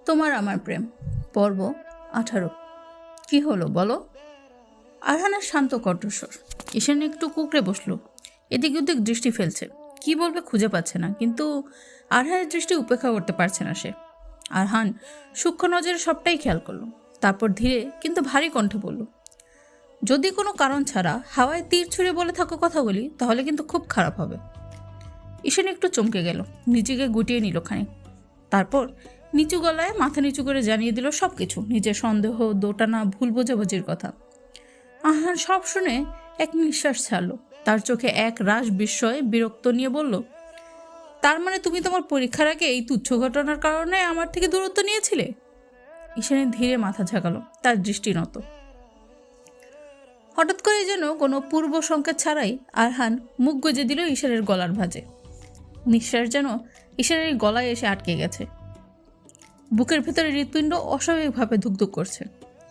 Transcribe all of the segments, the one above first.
তোমার আমার প্রেম পর্ব 18। কি হলো বলো? আরহানের শান্ত কণ্ঠস্বর। ঈশান একটু কুঁকড়ে বসলো। এদিক ওদিক দৃষ্টি ফেলছে, কি বলবে খুঁজে পাচ্ছে না, কিন্তু আরহানের দৃষ্টি উপেক্ষা করতে পারছে না সে। আরহান সূক্ষ্ম নজরে সবটাই খেয়াল করলো। তারপর ধীরে কিন্তু ভারী কণ্ঠে বলল, যদি কোনো কারণ ছাড়া হাওয়ায় তীর ছুঁড়ে বলে থাকো কথাগুলি, তাহলে কিন্তু খুব খারাপ হবে। ঈশান একটু চমকে গেল, নিজেকে গুটিয়ে নিল খানিক। তারপর নিচু গলায় মাথা নিচু করে জানিয়ে দিল সব কিছু, নিজের সন্দেহ, দোটানা, ভুল বোঝাবুঝির কথা। আহান সব শুনে এক নিঃশ্বাস ছাড়ল। তার চোখে এক রাশ বিস্ময়, বিরক্ত নিয়ে বলল, তার মানে তুমি তোমার পরীক্ষার আগে এই তুচ্ছ ঘটনার কারণে আমার থেকে দূরত্ব নিয়েছিলে? ঈশানের ধীরে মাথা ঝাঁকালো, তার দৃষ্টি নত। হঠাৎ করে যেন কোনো পূর্ব সংকেত ছাড়াই আরহান মুখ গুজে দিল ঈশানের গলার ভাঁজে। নিঃশ্বাস যেন ঈশানের গলায় এসে আটকে গেছে। বুকের ভেতরে হৃৎপিণ্ড অস্বাভাবিকভাবে ধুকধুক করছে।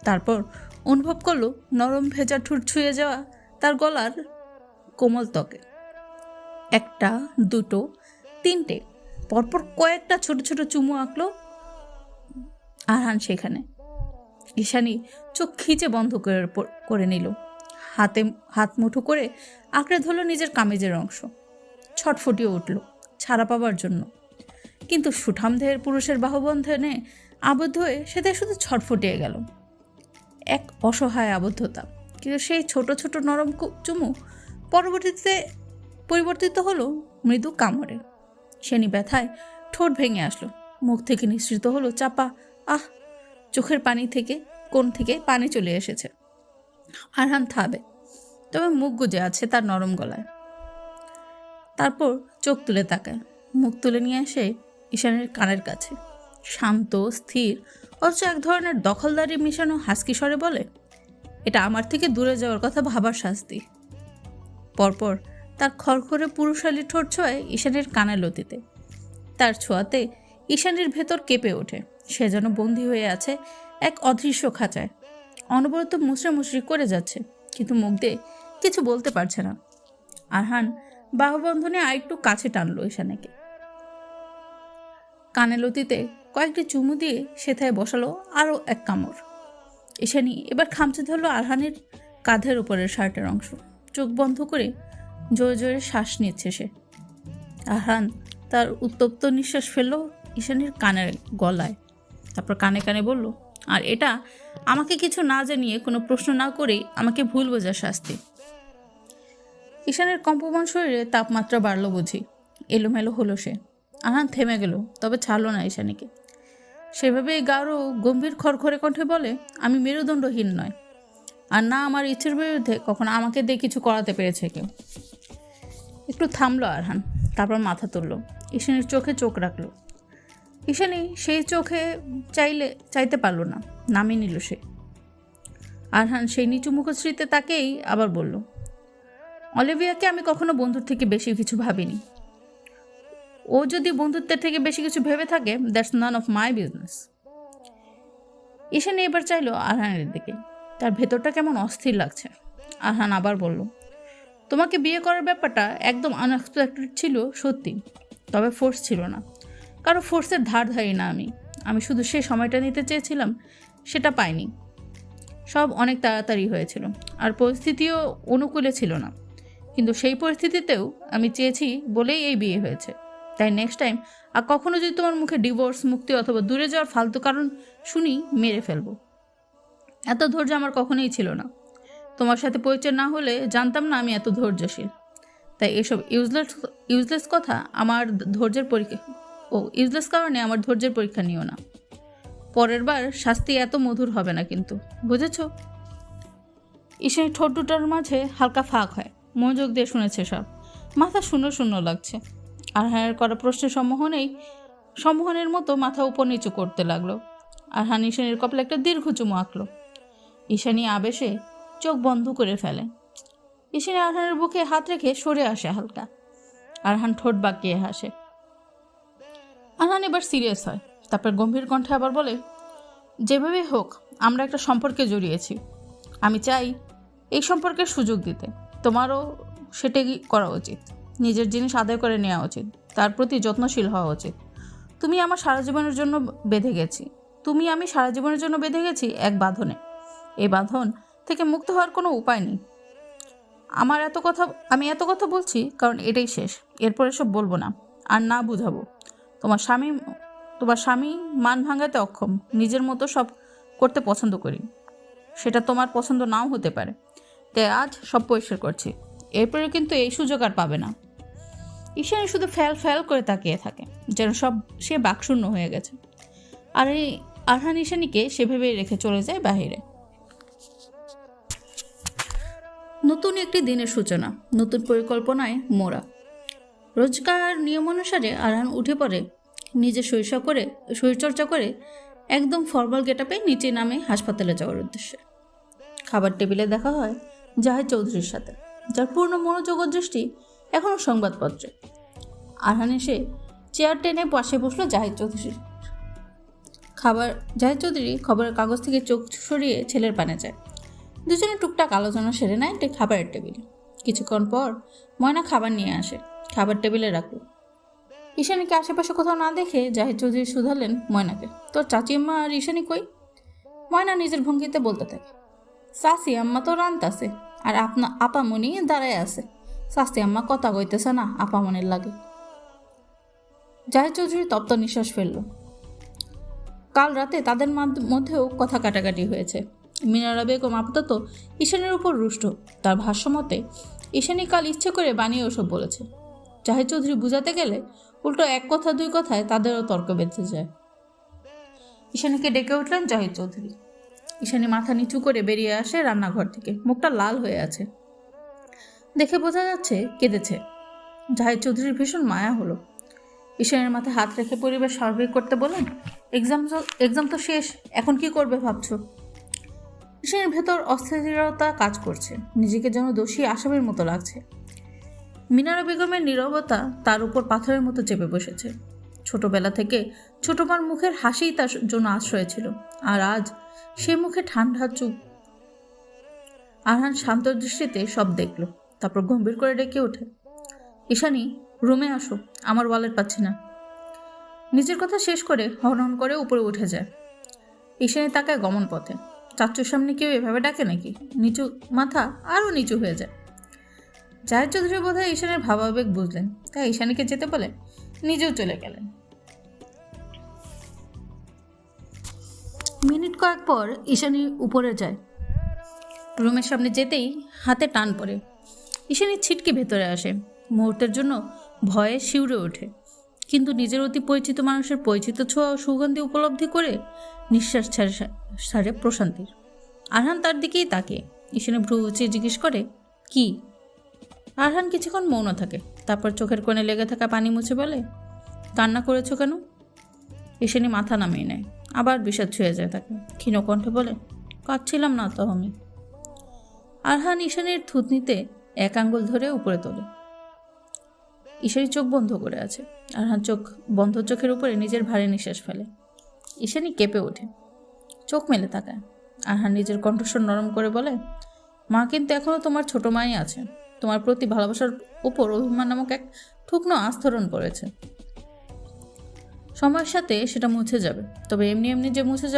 তারপর অনুভব করলো নরম ভেজা ঠোঁট ছুঁয়ে যাওয়া তার গলার কোমল ত্বকে। একটা, দুটো, তিনটে, পরপর কয়েকটা ছোট ছোট চুমু আঁকলো আরহান সেখানে। ঈশানী চোখ খিচে বন্ধ করে নিল। হাত মুঠো করে আঁকড়ে ধরল নিজের কামিজের অংশ। ছটফটিয়ে উঠল ছাড়া পাবার জন্য, কিন্তু সুঠাম দেহের পুরুষের বাহুবন্ধনে আবদ্ধ হয়ে সেটা শুধু ছটফটিয়ে গেল। এক অসহায় আবদ্ধতা, কিন্তু সেই ছোট ছোট নরম চুমু পরিবর্তিত হলো মৃদু কামড়ে। সেনি ব্যথায় ঠোঁট ভেঙে আসলো, মুখ থেকে নিঃসৃত হলো চাপা আহ। চোখের কোণ থেকে পানি চলে এসেছে। আরহান থাবে, তবে মুখ গুজে আছে তার নরম গলায়। তারপর চোখ তুলে তাকায়, মুখ তুলে নিয়ে এসে ঈশানের কানের কাছে শান্ত, স্থির, অথচ এক ধরনের দখলদারি মিশানো হাসকি স্বরে বলে, এটা আমার থেকে দূরে যাওয়ার কথা ভাবার শাস্তি। পরপর তার খড়খড়ে পুরুষালী ঠোঁট ছোঁয়ায় ঈশানের কানে লতিতে। তার ছোঁয়াতে ঈশানের ভেতর কেঁপে ওঠে। সে যেন বন্দী হয়ে আছে এক অদৃশ্য খাঁচায়, অনবরত মুচড়ি করে যাচ্ছে, কিন্তু মুখ দিয়ে কিছু বলতে পারছে না। আরহান বাহুবন্ধনে আরেকটু কাছে টানলো ঈশানীকে। কানে লতিতে কয়েকটি চুমু দিয়ে সেথায় বসালো আরও এক কামড়। ঈশানী এবার খামচে ধরলো আরহানের কাঁধের উপরের শার্টের অংশ। চোখ বন্ধ করে জোরে জোরে শ্বাস নিচ্ছে সে। আরহান তার উত্তপ্ত নিঃশ্বাস ফেললো ঈশানীর কানের গলায়। তারপর কানে কানে বলল, আর এটা আমাকে কিছু না জানিয়ে, কোনো প্রশ্ন না করেই আমাকে ভুল বোঝার শাস্তি। ঈশানের কম্পমান শরীরে তাপমাত্রা বাড়ল বুঝি। এলোমেলো হলো সে। আরহান থেমে গেল, তবে ছাড়ল না ঈশানীকে। সেভাবেই গাঢ় গম্ভীর খড়খড়ে কণ্ঠে বলে, আমি মেরুদণ্ডহীন নয়, আর না আমার ইচ্ছের বিরুদ্ধে কখনো আমাকে দিয়ে কিছু করাতে পেরেছে কেউ। একটু থামলো আরহান, তারপর মাথা তুলল, ঈশানীর চোখে চোখ রাখলো। ঈশানী সেই চোখে চাইতে পারল না, নামিয়ে নিল সে। আরহান সেই নিচু মুখশ্রীতে তাকেই আবার বলল, অলিভিয়াকে আমি কখনো বন্ধুর থেকে বেশি কিছু ভাবিনি। ও যদি বন্ধুত্বের থেকে বেশি কিছু ভেবে থাকে, that's none of my business. Ishani এবার চাইলো আরহানের দিকে। তার ভেতরটা কেমন অস্থির লাগছে। আরহান আবার বলল, তোমাকে বিয়ে করার ব্যাপারটা একদম আনএক্সপেক্টেড ছিল সত্যি, তবে ফোর্স ছিল না। কারো ফোর্সের ধার ধারি না আমি শুধু সে সময়টা নিতে চেয়েছিলাম, সেটা পাইনি। সব অনেক তাড়াতাড়ি হয়েছিল, আর পরিস্থিতিও অনুকূলে ছিল না, কিন্তু সেই পরিস্থিতিতেও আমি চেয়েছি বলেই এই বিয়ে হয়েছে। তাই নেক্সট টাইম আর কখনো যদি তোমার মুখে ডিভোর্স, মুক্তি অথবা দূরে যাওয়ার ফালতু কারণ শুনি, মেরে ফেলবো। এত ধৈর্য আমার কখনোই ছিল না। তোমার সাথে পরিচয় না হলে জানতাম না আমি এত ধৈর্যশীল। তাই এসব ইউজলেস কথা আমার ধৈর্যের পরীক্ষা ইউজলেস কারণে আমার ধৈর্যের পরীক্ষা নিও না। পরের বার শাস্তি এত মধুর হবে না, কিন্তু বুঝেছ? ঈশানী ঠোঁট দুটার মাঝে হালকা ফাঁক হয়। মনোযোগ দিয়ে শুনেছে সব। মাথা শূন্য শূন্য লাগছে। আরহানের করা প্রশ্নের সম্মোহনের মতো মাথা উপর নিচু করতে লাগলো। আরহান ঈশানীর কপালে একটা দীর্ঘ চুমু আঁকলো। ঈশানী আবেশে চোখ বন্ধ করে ফেলে। ঈশানী আরহানের বুকে হাত রেখে সরে আসে হালকা। আরহান ঠোঁট বাঁকিয়ে হাসে। আরহান এবার সিরিয়াস হয়। তারপর গম্ভীর কণ্ঠে আবার বলে, যেভাবেই হোক আমরা একটা সম্পর্কে জড়িয়েছি। আমি চাই এই সম্পর্কের সুযোগ দিতে। তোমারও সেটাই করা উচিত। নিজের জিনিস আদায় করে নেওয়া উচিত, তার প্রতি যত্নশীল হওয়া উচিত। তুমি আমার সারা জীবনের জন্য বেঁধে গেছি আমি সারা জীবনের জন্য বেঁধে গেছি এক বাঁধনে। এই বাঁধন থেকে মুক্ত হওয়ার কোনো উপায় নেই। আমি এত কথা বলছি কারণ এটাই শেষ। এরপর এসব বলবো না আর না বুঝাবো। তোমার স্বামী মান ভাঙাতে অক্ষম। নিজের মতো সব করতে পছন্দ করি, সেটা তোমার পছন্দ নাও হতে পারে। তাই আজ সব পরিষ্কার করছি। এরপরে কিন্তু এই সুযোগ আর পাবে না। ঈশানী শুধু ফ্যাল ফ্যাল করে তাকিয়ে থাকে, যেন সে বাকশূন্য হয়ে গেছে। আর এই আরহান ঈশানীকে সেভাবেই রেখে চলে যায় বাহিরে। নতুন একটি দিনের সূচনা, নতুন পরিকল্পনায় মোড়া। রোজকার নিয়ম অনুসারে আরহান উঠে পড়ে, নিজে শরীরচর্চা করে একদম ফর্মাল গেটআপে নিচে নামে হাসপাতালে যাওয়ার উদ্দেশ্যে। খাবার টেবিলে দেখা হয় জাহিদ চৌধুরীর সাথে, যার পূর্ণ মনোযোগ ও দৃষ্টি এখনও সংবাদপত্রে। আরহান এসে চেয়ার টেনে পাশে বসলো জাহিদ চৌধুরীর। জাহিদ চৌধুরী খবরের কাগজ থেকে চোখ সরিয়ে ছেলের পানে যায়। দুজনে টুকটাক আলোচনা সেরে নেয় খাবারের টেবিলে। কিছুক্ষণ পর ময়না খাবার নিয়ে আসে, খাবার টেবিলে রাখলো। ঈশানীকে আশেপাশে কোথাও না দেখে জাহিদ চৌধুরী শুধালেন ময়নাকে, তোর চাচিম্মা আর ঈশানী কই? ময়না নিজের ভঙ্গিতে বলতে থাকে, চাচি আম্মা তো রান্তাছে আর আপামনি দাঁড়ায় আছে। শাস্তি আম্মা কথা কইতেছে না আপামনির লাগে। জাহিদ চৌধুরী তপ্ত নিঃশ্বাস ফেলল। কাল রাতে তাদের মধ্যেও কথা কাটাকাটি হয়েছে। মিনারা বেগম আপাতত ঈশানীর উপর রুষ্ট। তার ভাষ্যমতে ঈশানী কাল ইচ্ছে করে বানিয়ে ওসব বলেছে। জাহিদ চৌধুরী বুঝাতে গেলে উল্টো এক কথা দুই কথায় তাদেরও তর্ক বেঁধে যায়। ঈশানীকে ডেকে উঠলেন জাহিদ চৌধুরী। ঈশানী মাথা নিচু করে বেরিয়ে আসে রান্নাঘর থেকে, মুখটা লাল হয়ে আছে, দেখে বোঝা যাচ্ছে কেঁদেছে। জাহিদ চৌধুরীর ভীষণ মায়া হলো। ঈশানীর মাথায় হাত রেখে পরিবেশ স্বাভাবিক করতে বলেন, এক্সাম তো শেষ, এখন কি করবে ভাবছো? ঈশানীর ভেতর অস্থিরতা কাজ করছে, নিজেকে যেন দোষী আসামির মতো লাগছে। মিনারা বেগমের নীরবতা তার উপর পাথরের মতো চেপে বসেছে। ছোটবেলা থেকে ছোটমার মুখের হাসিই তার জন্য আশ্রয় ছিল, আর আজ সে মুখে ঠান্ডা চুপ। আরহান শান্ত দৃষ্টিতে সব দেখল, তারপর গম্ভীর করে ডেকে ওঠে, ঈশানী রুমে আসো, আমার ওয়ালেট পাচ্ছি না। নিজের কথা শেষ করে হনহন করে উপরে উঠে যায়। ঈশানী তাকায় গমন পথে। চাচ্চুর সামনে কেউ এভাবে ডাকে নাকি? নিচু মাথা আরও নিচু হয়ে যায়। জাহিদ চৌধুরী বোধহয় ঈশানের ভাবাবেগ বুঝলেন, তাই ঈশানীকে যেতে বলে নিজেও চলে গেলেন। মিনিট কয়েক পর ঈশানী উপরে যায়। রুমের সামনে যেতেই হাতে টান পড়ে। ঈশানী ছিটকে ভেতরে আসে, মুহূর্তের জন্য ভয়ে শিউরে ওঠে, কিন্তু নিজের অতি পরিচিত মানুষের পরিচিত ছোঁয়া ও সুগন্ধি উপলব্ধি করে নিঃশ্বাস ছাড়ে প্রশান্তির। আরহান তার দিকেই তাকে। ঈশানী ভ্রু উঁচিয়ে জিজ্ঞেস করে, কি? আরহান কিছুক্ষণ মৌন থাকে, তারপর চোখের কোণে লেগে থাকা পানি মুছে বলে, কান্না করেছো কেন? ঈশানী মাথা নামিয়ে নেয়, আবার বিষাদ ছুঁয়ে যায় তাকে। ক্ষীণ কণ্ঠে বলে, কাঁদছিলাম না তো আমি। আরহান ঈশানীর থুতনিতে এক আঙ্গুল ধরে উপরে তোলে। ঈশানী চোখ বন্ধ করে আছে। আরহান বন্ধ চোখের উপরে নিজের ভারী নিঃশ্বাস ফেলে। ঈশানী কেঁপে ওঠে, চোখ মেলে তাকায়। আরহান নিজের কণ্ঠস্বর নরম করে বলে, মা কিন্তু এখনও তোমার ছোট মাই আছে। তোমার প্রতি ভালোবাসার উপর অভিমান নামক এক ঠুকনো আস্তরণ পড়েছে। সময়ের সাথে সেটা মুছে যাবে, তবে এমনি এমনি যে মুছে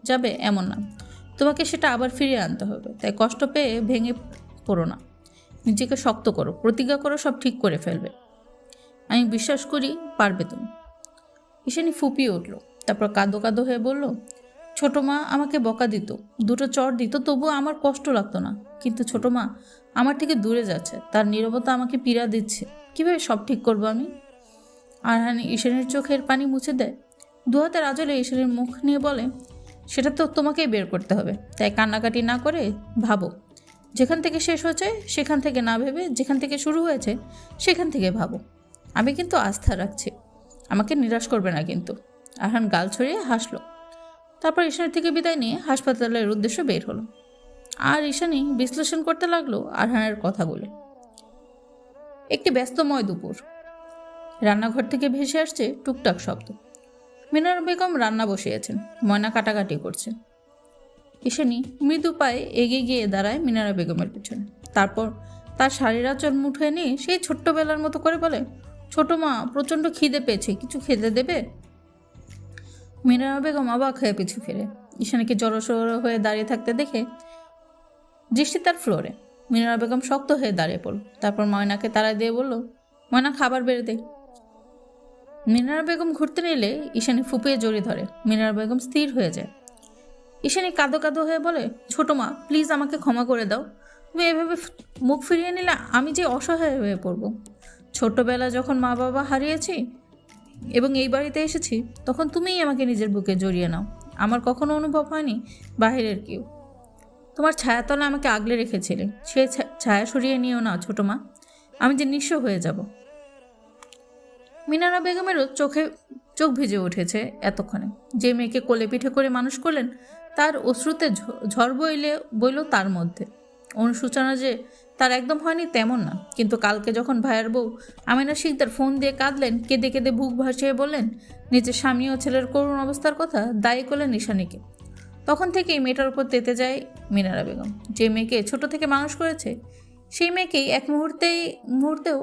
যাবে এমন না। তোমাকে সেটা আবার ফিরিয়ে আনতে হবে। তাই কষ্ট পেয়ে ভেঙে পড়ো না, নিজেকে শক্ত করো, প্রতিজ্ঞা করো সব ঠিক করে ফেলবে। আমি বিশ্বাস করি পারবে তুমি। ঈশানী ফুপিয়ে উঠল, তারপর কাঁদো কাঁদো হয়ে বলল, ছোট মা আমাকে বকা দিত, দুটো চড় দিত, তবুও আমার কষ্ট লাগতো না। কিন্তু ছোট মা আমার থেকে দূরে যাচ্ছে, তার নীরবতা আমাকে পীড়া দিচ্ছে। কীভাবে সব ঠিক করবো আমি? আরহান ঈশানীর চোখের পানি মুছে দেয়। দু হাতের আঁচলে ঈশানীর মুখ নিয়ে বলে, সেটা তো তোমাকেই বের করতে হবে। তাই কান্নাকাটি না করে ভাবো। যেখান থেকে শেষ হয়েছে সেখান থেকে না ভেবে যেখান থেকে শুরু হয়েছে সেখান থেকে ভাবো। আমি কিন্তু আস্থা রাখছি, আমাকে নিরাশ করবে না কিন্তু। আরহান গাল ছড়িয়ে হাসলো, তারপর ঈশানীর থেকে বিদায় নিয়ে হাসপাতালের উদ্দেশ্যে বের হলো। আর ঈশানী বিশ্লেষণ করতে লাগলো আরহানের কথাগুলো। একটি ব্যস্তময় দুপুর। রান্নাঘর থেকে ভেসে আসছে টুকটাক শব্দ। মিনারা বেগম রান্না বসিয়েছেন, ময়না কাটাকাটি করছে। ঈশানী মৃদু পায়ে এগিয়ে গিয়ে দাঁড়ায় মিনারা বেগমের পিছনে। তারপর তার শাড়ির আঁচল মুঠোয় নিয়ে সেই ছোট্টবেলার মতো করে বলে, ছোট মা প্রচণ্ড খিদে পেয়েছে, কিছু খেতে দেবে? মিনারা বেগম অবাক হয়ে পিছু ফিরে ঈশানীকে জড়সড় হয়ে দাঁড়িয়ে থাকতে দেখে দৃষ্টি তার ফ্লোরে। মিনারা বেগম শক্ত হয়ে দাঁড়িয়ে পড়ল, তারপর ময়নাকে তাড়া দিয়ে বলল, ময়না খাবার বেড়ে দে। মিনারা বেগম ঘুরতে নিলে ঈশানী ফুপিয়ে জড়িয়ে ধরে। মিনারা বেগম স্থির হয়ে যায়। ঈশানী কাঁদো কাঁদো হয়ে বলে, ছোট মা প্লিজ আমাকে ক্ষমা করে দাও, তুমি এভাবে মুখ ফিরিয়ে নিলে আমি যে অসহায় হয়ে পড়ব। ছোট্টবেলা যখন মা বাবা হারিয়েছি এবং এই বাড়িতে এসেছি তখন তুমিই আমাকে নিজের বুকে জড়িয়ে নাও। আমার কখনো অনুভব হয়নি বাহিরের কেউ। তোমার ছায়াতলে আমাকে আগলে রেখেছিলে, সেই ছায়া সরিয়ে নিও না ছোট মা, আমি যে নিঃস্ব হয়ে যাব। মিনারা বেগমেরও চোখ ভিজে উঠেছে এতক্ষণে। যে মেয়েকে কোলে পিঠে করে মানুষ করলেন তার অশ্রুতে ঝড় বইল তার মধ্যে। অনুশোচনা যে তার একদম হয়নি তেমন না, কিন্তু কালকে যখন ভাইয়ের বউ আমিনা শিকদার ফোন দিয়ে কাঁদলেন, কেঁদে কেঁদে বুক ভাসিয়ে বললেন নিজের স্বামী ও ছেলের করুণ অবস্থার কথা, দায়ী করলেন ঈশানীকে, তখন থেকেই মেয়েটার উপর তেতে যায় মিনারা বেগম। যে মেয়েকে ছোট থেকে মানুষ করেছে সেই মেয়েকেই এক মুহূর্তেও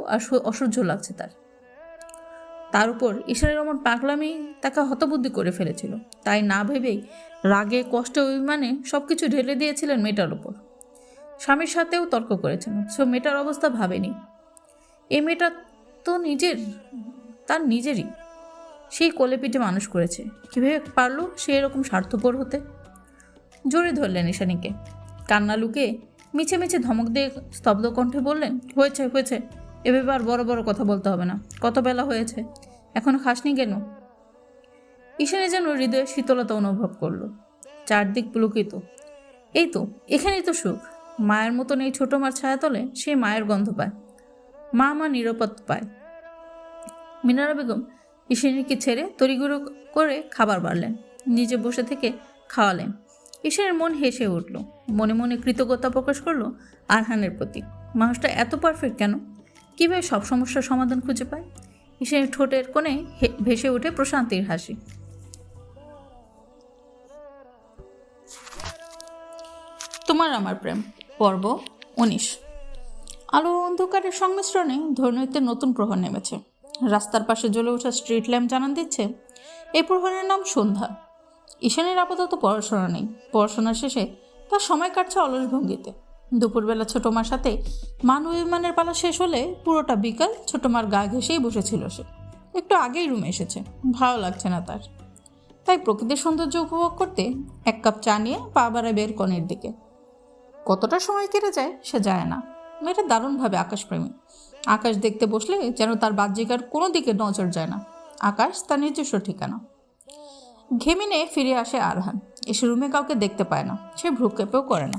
অসহ্য লাগছে তার উপর ঈশানীর অমন পাগলামি তাকে হতবুদ্ধি করে ফেলেছিল। তাই না ভেবেই রাগে কষ্টে অভিমানে সবকিছু ঢেলে দিয়েছিলেন মেয়েটার উপর। স্বামীর সাথেও তর্ক করেছেন, সে মেয়েটার অবস্থা ভাবেনি। এই মেয়েটা তো তার নিজেরই, সেই কোলে পিঠে মানুষ করেছে, কীভাবে পারলো সে এরকম স্বার্থপর হতে। জোরে ধরলেন ঈশানীকে, কান্না লুকিয়ে মিছে মিছে ধমক দিয়ে স্তব্ধ কণ্ঠে বললেন, হয়েছে হয়েছে, এভাবে আর বড় বড় কথা বলতে হবে না, কত বেলা হয়েছে, এখনো খাসনি কেন? ঈশানী যেন হৃদয়ে শীতলতা অনুভব করলো, চারদিক পুলকিত। এই তো, এখানেই তো সুখ। মায়ের মতন এই ছোট মার ছায়াতলে সে মায়ের গন্ধ পায়, মা নিরাপদ পায়। মিনারা বেগম ঈশানীকে ছেড়ে তড়িঘড়ি করে খাবার বাড়লেন, নিজে বসে থেকে খাওয়ালেন। ঈশানীর মন হেসে উঠল, মনে মনে কৃতজ্ঞতা প্রকাশ করলো আরহানের প্রতি। মানুষটা এত পারফেক্ট কেন, কীভাবে সব সমস্যার সমাধান খুঁজে পায়। ঈশানীর ঠোঁটের কোণে ভেসে ওঠে প্রশান্তির হাসি। তোমার আমার প্রেম, পর্ব 19। আলো অন্ধকারের সংমিশ্রণে ধর্মীয়তে নতুন প্রহর নেমেছে। রাস্তার পাশে জ্বলে ওঠা স্ট্রিট ল্যাম্প জানান দিচ্ছে এই প্রহরের নাম সন্ধ্যা। ঈশানীর আপাতত পড়াশোনা নেই, পড়াশোনার শেষে তার সময় কাটছে অলস ভঙ্গিতে। দুপুরবেলা ছোট মার সাথে মান অভিমানের পালা শেষ হলে পুরোটা বিকাল ছোট মার গা ঘেঁষেই বসেছিল সে। একটু আগেই রুমে এসেছে, ভালো লাগছে না তার, তাই প্রকৃতির সৌন্দর্য উপভোগ করতে এক কাপ চা নিয়ে পা বাড়ায় বের কনের দিকে। কতটা সময় কেটে যায় সে যায় না। মেয়েটা দারুণভাবে আকাশপ্রেমী। আকাশ দেখতে বসলে যেন তার বাহ্যিক আর কোনো দিকে নজর যায় না, আকাশ তার নিজস্ব ঠিকানা। ঘেমিনে ফিরে আসে আরহান, এসে রুমে কাউকে দেখতে পায় না, সে ভ্রুক্ষেপেও করে না।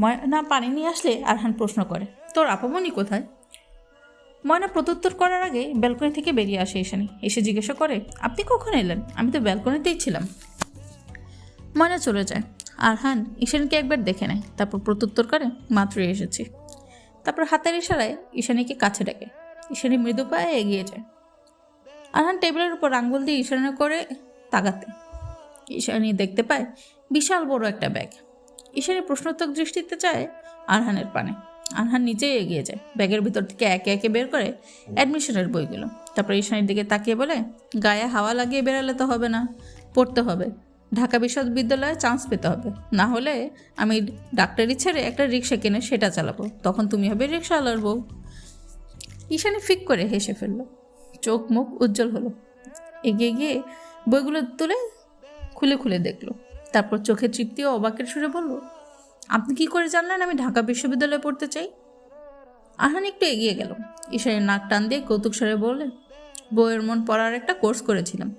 ময়না পানি নিয়ে আসলে আরহান প্রশ্ন করে, তোর আপামনি কোথায়? ময়না প্রত্যুত্তর করার আগে ব্যালকনি থেকে বেরিয়ে আসে ঈশানী, এসে জিজ্ঞাসা করে, আপনি কখন এলেন? আমি তো ব্যালকনিতেই ছিলাম। ময়না চলে যায়। আরহান ঈশানীকে একবার দেখে নেয়, তারপর প্রত্যুত্তর করে, মাত্রই এসেছি। তারপর হাতের ইশারায় ঈশানীকে কাছে ডাকে। ঈশানী মৃদু পায়ে এগিয়ে যায়। আরহান টেবিলের উপর আঙ্গুল দিয়ে ইশারা করে তাকাতে ঈশানী দেখতে পায় বিশাল বড় একটা ব্যাগ। ঈশানী প্রশ্নোত্তর দৃষ্টিতে চায় আরহানের পানে। আরহান নিচেই এগিয়ে যায়, ব্যাগের ভিতর থেকে একে একে বের করে অ্যাডমিশনের বইগুলো। তারপর ঈশানীর দিকে তাকিয়ে বলে, গায়ে হাওয়া লাগিয়ে বেরালে তো হবে না, পড়তে হবে, ঢাকা বিশ্ববিদ্যালয়ে চান্স পেতে হবে, না হলে আমি ডাক্তারি ছেড়ে একটা রিক্সা কিনে সেটা চালাবো, তখন তুমি হবে রিক্সাওয়ালার বউ। ঈশানী ফিক করে হেসে ফেলল, চোখ মুখ উজ্জ্বল হলো। এগিয়ে গিয়ে বইগুলো তুলে খুলে খুলে দেখলো, তারপর চোখে তৃপ্তি ও অবাকের সুরে বলল, আপনি কি করে জানলেন আমি ঢাকা বিশ্ববিদ্যালয়ে পড়তে চাই? আরহান একটু এগিয়ে গেল। ঈশানীর নাক টান দিয়ে কৌতুক স্বরে বললেন, বইয়ের মন পড়ার একটা কোর্স করেছিলাম,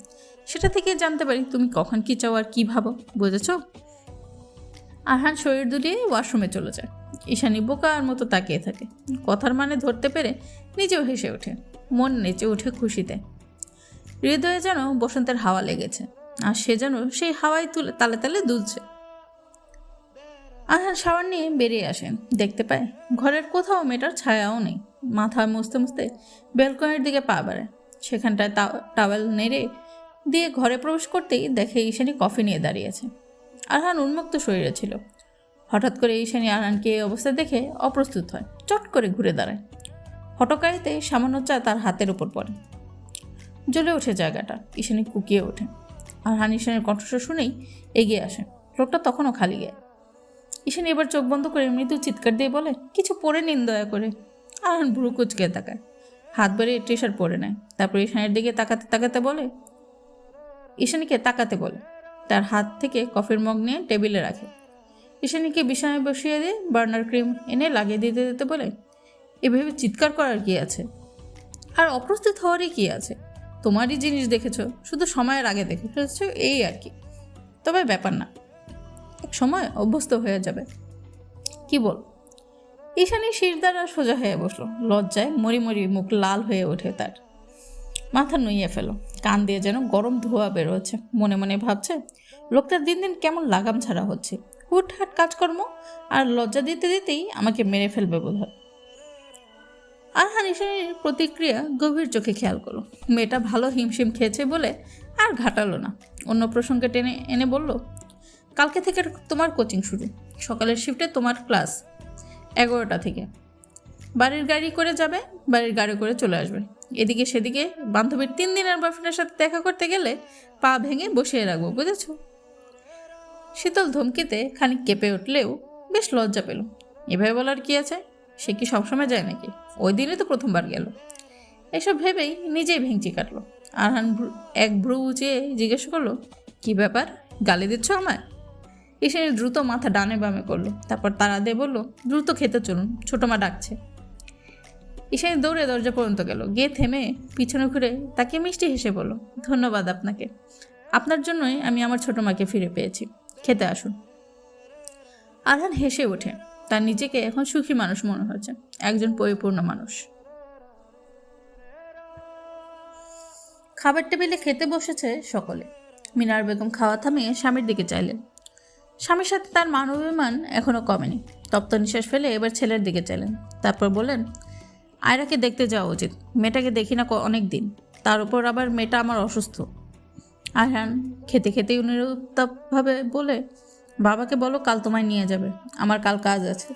সেটা থেকে জানতে পারি তুমি কখন কী চাও আর কী ভাবো, বুঝেছ? আরহান শরীর দুলিয়ে ওয়াশরুমে চলে যায়। ঈশানী বোকার মতো তাকিয়ে থাকে, কথার মানে ধরতে পেরে নিজেও হেসে ওঠে, মন নেচে ওঠে খুশিতে। হৃদয়ে যেন বসন্তের হাওয়া লেগেছে, আর সে যেন সেই হাওয়াই তুলে তালে তালে দুলছে। আরহান শাওয়ার নিয়ে বেরিয়ে আসেন, দেখতে পায় ঘরের কোথাও মেয়েটার ছায়াও নেই। মাথা মুছতে মুছতে ব্যালকনির দিকে পা বাড়ায়, সেখানটায় টাওয়েল নেড়ে দিয়ে ঘরে প্রবেশ করতেই দেখে ঈশানী কফি নিয়ে দাঁড়িয়েছে। আরহান উন্মুক্ত শরীরে ছিল। হঠাৎ করে ঈশানী আরহানকে এই অবস্থা দেখে অপ্রস্তুত হয়, চট করে ঘুরে দাঁড়ায়। হটকারিতে সামান্য চা তার হাতের উপর পড়ে, জ্বলে ওঠে জায়গাটা। ঈশানী কুকিয়ে ওঠে। আরহান ঈশানের কণ্ঠস্বর শুনেই এগিয়ে আসে। লোকটা তখনও খালি গায়ে। ঈশান এবার চোখ বন্ধ করে মৃদু চিৎকার দিয়ে বলে, কিছু পরে নিন দয়া করে। আরহান ভ্রু কুচকে তাকায়, হাত বাড়িয়ে টি শার্ট পরে নেয়। তারপর ঈশানের দিকে তাকাতে তাকাতে বলে, ঈশানীকে তাকাতে বলে, তার হাত থেকে কফির মগ নিয়ে টেবিলে রাখে। ঈশানীকে বিছানায় বসিয়ে দিয়ে বার্নার ক্রিম এনে লাগিয়ে দিতে দিতে বলে, এভাবে চিৎকার করার কি আছে, আর অপ্রস্তুত হওয়ারই কি আছে? তোমারই জিনিস দেখেছো, শুধু সময়ের আগে দেখে ফেলেছো, এই আর কি। তবে ব্যাপার না, এক সময় অভ্যস্ত হয়ে যাবে। কি বল? ঈশানী শির দ্বারা সোজা হয়ে বসলো। লজ্জায় মরি মরি মুখ লাল হয়ে ওঠে তার। মাথা নুইয়ে ফেলো, কান দিয়ে যেন গরম ধোঁয়া বের হচ্ছে। মনে মনে ভাবছে, লোকটার দিন দিন কেমন লাগাম ছাড়া হচ্ছে। হুটহাট কাজকর্ম আর লজ্জা দিতে দিতেই আমাকে মেরে ফেলবে বোধ হয়। আরহান ঈশানীর প্রতিক্রিয়া গভীর চোখে খেয়াল করলো। মেয়েটা ভালো হিমশিম খেয়েছে বলে আর ঘাটালো না। অন্য প্রসঙ্গে টেনে এনে বলল, কালকে থেকে তোমার কোচিং শুরু। সকালের শিফটে তোমার ক্লাস 11টা থেকে। বাড়ির গাড়ি করে যাবে, বাড়ির গাড়ি করে চলে আসবে। এদিকে সেদিকে বান্ধবীর 3 দিনের বয়ফ্রেন্ডের সাথে দেখা করতে গেলে পা ভেঙে বসিয়ে রাখবো, বুঝেছ? শীতল ধমকিতে খানিক কেঁপে উঠলেও বেশ লজ্জা পেল। এভাবে বলার কি আছে? সে কি সবসময় যায় নাকি? ওই দিনে তো প্রথমবার গেল। এসব ভেবেই নিজেই ভেঙচি কাটলো। আরহান এক ভ্রু উঁচিয়ে জিজ্ঞেস করলো, কি ব্যাপার, গালি দিচ্ছ আমায়? ঈশানী দ্রুত মাথা ডানে বামে করলো, তারপর তাড়া দিয়ে বললো, দ্রুত খেতে চলুন, ছোটো মা ডাকছে। ঈশানী দৌড়ে দরজা পর্যন্ত গেল, গিয়ে থেমে পিছনে ঘুরে তাকে মিষ্টি হেসে বলল, ধন্যবাদ আপনাকে। আপনার জন্যই আমি আমার ছোটো মাকে ফিরে পেয়েছি। খেতে আসুন। আরহান হেসে ওঠে। তার নিজেকে এখন সুখী মানুষ মনে হচ্ছে, একজন পরিপূর্ণ মানুষ। খাবার টেবিলে খেতে বসেছে সকলে। মিনার বেগম খাওয়া থামিয়ে স্বামীর দিকে চাইলেন। স্বামীর সাথে তার মান অভিমান এখনও কমেনি। তপ্ত নিঃশ্বাস ফেলে এবার ছেলের দিকে চাইলেন। তারপর বললেন, আয়রাকে দেখতে যাওয়া উচিত। মেয়েটাকে দেখি না অনেক দিন, তার উপর আবার মেয়েটা আমার অসুস্থ। আরহান খেতে খেতেই নিরুত্তাপভাবে বলে, বাবাকে বলো কাল তোমায় নিয়ে যাবে, আমার কাল কাজ আছে।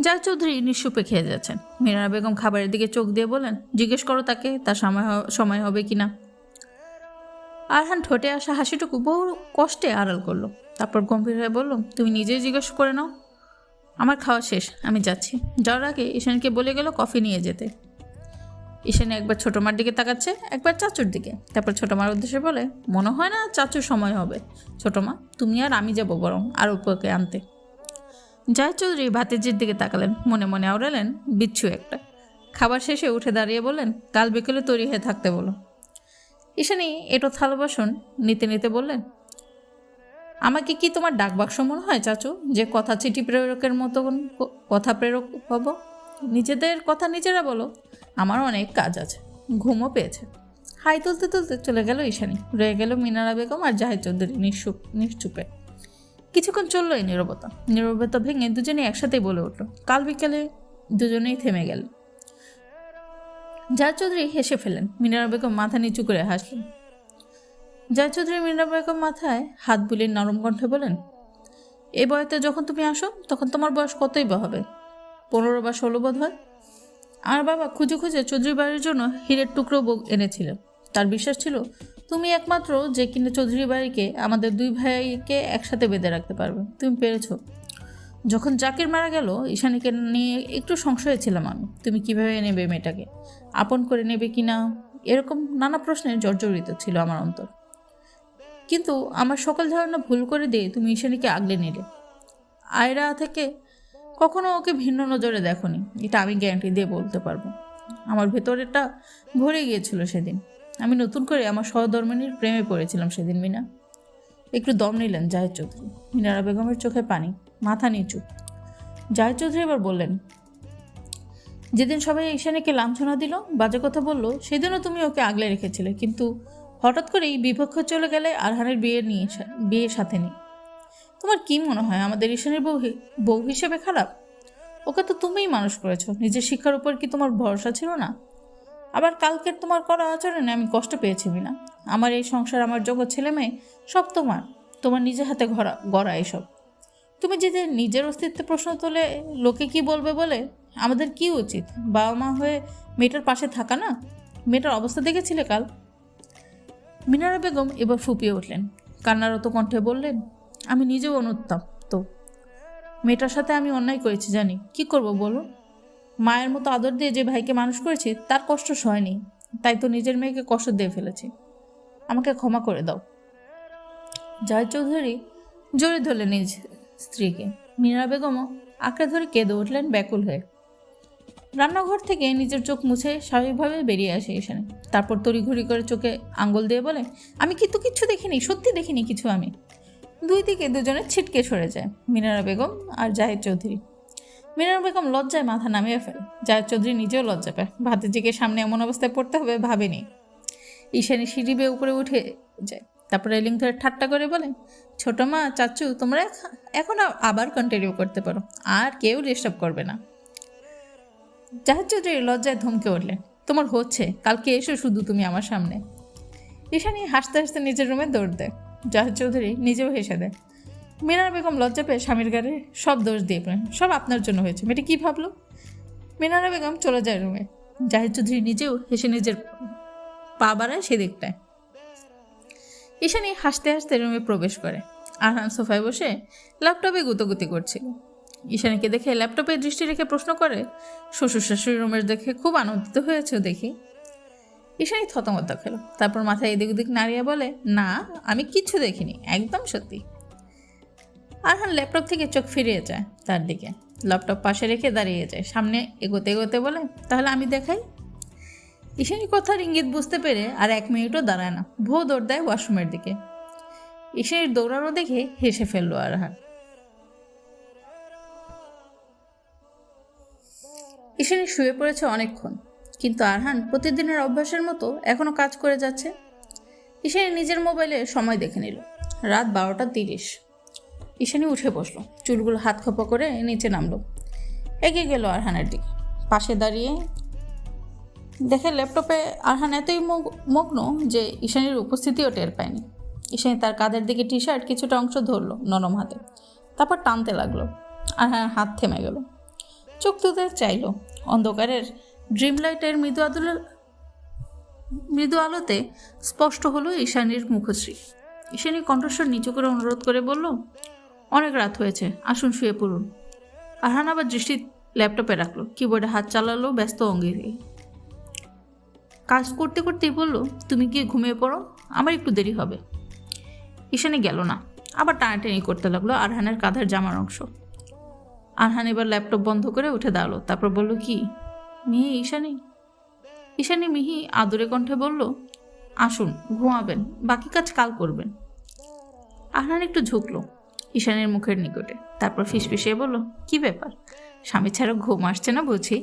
জায় চৌধুরী নিঃসুপে খেয়ে যাচ্ছেন। মিনারা বেগম খাবারের দিকে চোখ দিয়ে বলেন, জিজ্ঞেস করো তাকে তার সময় হবে কিনা। আরহান ঠোঁটে আসা হাসিটুকু বহু কষ্টে আড়াল করলো। তারপর গম্ভীর হয়ে বলল, তুমি নিজেই জিজ্ঞেস করে নাও। আমার খাওয়া শেষ, আমি যাচ্ছি। যাওয়ার আগে ঈশানকে বলে গেল কফি নিয়ে যেতে। ঈশানী একবার ছোটো মার দিকে তাকাচ্ছে, একবার চাচুর দিকে। তারপর ছোটো মার উদ্দেশ্যে বলে, মনে হয় না চাচুর সময় হবে। ছোটো মা, তুমি আর আমি যাবো বরং আর উপকে আনতে। জায় চৌধুরী ভাতিজির দিকে তাকালেন, মনে মনে আওড়ালেন বিচ্ছু একটা। খাবার শেষে উঠে দাঁড়িয়ে বললেন, কাল বিকেলে তৈরি হয়ে থাকতে বলো। ঈশানী এটো থালা বাসন নিতে নিতে বললেন, আমাকে কি তোমার ডাকবাক্স মনে হয় চাচু, যে কথা চিঠি প্রেরকের মতো কথা প্রেরক হব? নিজেদের কথা নিজেরা বলো, আমার অনেক কাজ আছে, ঘুমও পেয়েছে। হাই তুলতে তুলতে চলে গেল ঈশানী। রয়ে গেল মিনারা বেগম আর জাহিদ চৌধুরী নিশ্চুপে। কিছুক্ষণ চলল এই নীরবতা। নীরবতা ভেঙে দুজনেই একসাথেই বলে উঠল, কাল বিকেলে। দুজনেই থেমে গেল। জাহিদ চৌধুরী হেসে ফেলেন। মিনারা বেগম মাথা নিচু করে হাসলেন। জাহিদ চৌধুরী মিনারা বেগম মাথায় হাত বুলিয়ে নরম কণ্ঠে বলেন, এই বয়সে যখন তুমি আসো তখন তোমার বয়স কতই বা হবে, 15 বা 16 বোধ হয়। আর বাবা খুঁজে খুঁজে চৌধুরী বাড়ির জন্য হীরের টুকরো এনেছিলেন। তার বিশ্বাস ছিল তুমি একমাত্র যে কিনা চৌধুরী বাড়িকে, আমাদের 2 ভাইকে একসাথে বেঁধে রাখতে পারবে। তুমি পেরেছ। যখন জাকির মারা গেল, ঈশানীকে নিয়ে একটু সংশয়ে ছিলাম আমি, তুমি কিভাবে নেবে মেয়েটাকে, আপন করে নেবে কিনা, এরকম নানা প্রশ্নে জর্জরিত ছিল আমার অন্তর। কিন্তু আমার সকল ধারণা ভুল করে দিয়ে তুমি ঈশানীকে আগলে নিলে। আয়রা থেকে কখনো ওকে ভিন্ন নজরে দেখোনি, এটা আমি গ্যারান্টি দিয়ে বলতে পারবো। আমার ভেতরেটা ভরে গিয়েছিল সেদিন। আমি নতুন করে আমার সহধর্মিনীর প্রেমে পড়েছিলাম সেদিন। মিনা একটু দম নিলেন জাহিদ চৌধুরী। মিনারা বেগমের চোখে পানি, মাথা নিচু। জাহিদ চৌধুরী এবার বললেন, যেদিন সবাই ঈশানীকে লাঞ্ছনা দিল, বাজে কথা বললো, সেদিনও তুমি ওকে আগলে রেখেছিলে। কিন্তু হঠাৎ করেই বিপক্ষ চলে গেলে আরহানের বিয়ে সাথে নেই। তোমার কি মনে হয় আমাদের ঈশানীর বউ হিসেবে খারাপ? ওকে তো তুমিই মানুষ করেছো। নিজের শিক্ষার উপর কি তোমার ভরসা ছিল না? আবার কালকের তোমার করা আচরণে আমি কষ্ট পেয়েছি না। আমার এই সংসার, আমার জগৎ, ছেলে মেয়ে সব তোমার নিজের হাতে গড়া এসব। তুমি যদি নিজের অস্তিত্বে প্রশ্ন তোলে লোকে কি বলবে বলে, আমাদের কি উচিত? বাবা মা হয়ে মেয়েটার পাশে থাকা না? মেয়েটার অবস্থা দেখেছিলে কাল? মিনারা বেগম এবার ফুপিয়ে উঠলেন, কান্নারত কণ্ঠে বললেন, আমি নিজেও অনুতপ্ত। মেয়েটার সাথে আমি অন্যায় করেছি জানি, কি করব বলো? মায়ের মতো আদর দিয়ে যে ভাইকে মানুষ করেছি তার কষ্ট সয়নি, তাই তো নিজের মেয়েকে কষ্ট দিয়ে ফেলেছি। আমাকে ক্ষমা করে দাও। জাহিদ চৌধুরী জোরে ধরলেন নিজ স্ত্রীকে। মিনারা বেগমও আঁকড়ে ধরে কেঁদে উঠলেন ব্যাকুল হয়ে। রান্নাঘর থেকে নিজের চোখ মুছে স্বাভাবিকভাবে বেরিয়ে আসে ঈশানী। তারপর তড়িঘড়ি করে চোখে আঙ্গুল দিয়ে বলে, আমি কিন্তু কিচ্ছু দেখিনি, সত্যি দেখিনি কিছু আমি। দুই দিকে দুজনে ছিটকে সরে যায় মিনারা বেগম আর জাহিদ চৌধুরী। মিনারা বেগম লজ্জায় মাথা নামিয়ে ফেলে। জাহিদ চৌধুরী নিজেও লজ্জা পায়, ভাতিজিকে সামনে এমন অবস্থায় পড়তে হবে ভাবেনি। ঈশানী সিঁড়ি বেয়ে উপরে উঠে যায়, তারপর রেলিং ধরে ঠাট্টা করে বলে, ছোট মা, চাচু, তোমরা এখন আবার কন্টিনিউ করতে পারো, আর কেউ ডিস্টার্ব করবে না। জাহিদ চৌধুরী লজ্জায় ধমকে উঠলেন, তোমার হচ্ছে, কালকে এসো শুধু তুমি আমার সামনে। ঈশানী হাসতে হাসতে নিজের রুমে দৌড় দেয়। জাহিদ চৌধুরী নিজেও হেসে দেয়। মিনারা বেগম লজ্জা পেয়ে স্বামীর গাড়ি সব দোষ দিয়ে পড়েন, সব আপনার জন্য হয়েছে, মেয়েটি কী ভাবলো। মিনারা বেগম চলে যায় রুমে। জাহিদ চৌধুরী নিজেও হেসে নিজের পা বাড়ায় সেদিকটায়। ঈশানী হাসতে হাসতে রুমে প্রবেশ করে। আরহান সোফায় বসে ল্যাপটপে গুতোগুতি করছিল। ঈশানীকে দেখে ল্যাপটপে দৃষ্টি রেখে প্রশ্ন করে, শ্বশুর শাশুড়ি রুমের দেখে খুব আনন্দিত হয়েছে দেখি। ঈশানী থতমত খেলো, তারপর মাথায় এদিক ওদিক নাড়িয়ে বলে, না আমি কিচ্ছু দেখিনি, একদম সত্যি। আরহান ল্যাপটপ থেকে চোখ ফিরিয়ে যায় তার দিকে, ল্যাপটপ পাশে রেখে দাঁড়িয়ে যায়। সামনে এগোতে এগোতে বলে, তাহলে আমি দেখাই। ঈশানী কথার ইঙ্গিত বুঝতে পেরে আর 1 মিনিটও দাঁড়ায় না, ভো দৌড় দেয় ওয়াশরুমের দিকে। ঈশানীর দৌড়ানো দেখে হেসে ফেলল আরহান। ঈশানী শুয়ে পড়েছে অনেকক্ষণ, কিন্তু আরহান প্রতিদিনের অভ্যাসের মতো এখনও কাজ করে যাচ্ছে। ঈশানী নিজের মোবাইলে সময় দেখে নিল, রাত 12:30। ঈশানী উঠে বসলো, চুলগুলো হাত খোপা করে নিচে নামলো, এগিয়ে গেল আরহানের দিকে। পাশে দাঁড়িয়ে দেখে ল্যাপটপে আরহান এতই মগ্ন যে ঈশানীর উপস্থিতিও টের পায়নি। ঈশানী তার কাঁধের দিকে টি শার্ট কিছুটা অংশ ধরলো নরম হাতে, তারপর টানতে লাগলো। আরহানের হাত থেমে গেল, চোখ তুলতে চাইল। অন্ধকারের ড্রিম লাইটের মৃদু আলোতে স্পষ্ট হলো ঈশানীর মুখশ্রী। ঈশানী কণ্ঠস্বর নিচু করে অনুরোধ করে বলল, অনেক রাত হয়েছে, আসুন শুয়ে পড়ুন। আরহান আবার দৃষ্টি ল্যাপটপে রাখলো, কিবোর্ডে হাত চালালো ব্যস্ত অঙ্গিকে। কাজ করতে করতেই বলল, তুমি গিয়ে ঘুমিয়ে পড়ো, আমার একটু দেরি হবে। ঈশানী গেল না, আবার টানাটানি করতে লাগলো আরহানের কাঁধের জামার অংশ। আরহান এবার ল্যাপটপ বন্ধ করে উঠে দাঁড়ালো, তারপর বলল, কি মিহি ঈশানী? ঈশানী মিহি আদুরে কণ্ঠে বলল, আসুন ঘুমাবেন, বাকি কাজ কাল করবেন। আরহান একটু ঝুঁকলো ঈশানীর মুখের নিকটে, তারপর ফিসফিসিয়ে বলল, কি ব্যাপার, স্বামী ছাড়া ঘুম আসছে না বুঝি?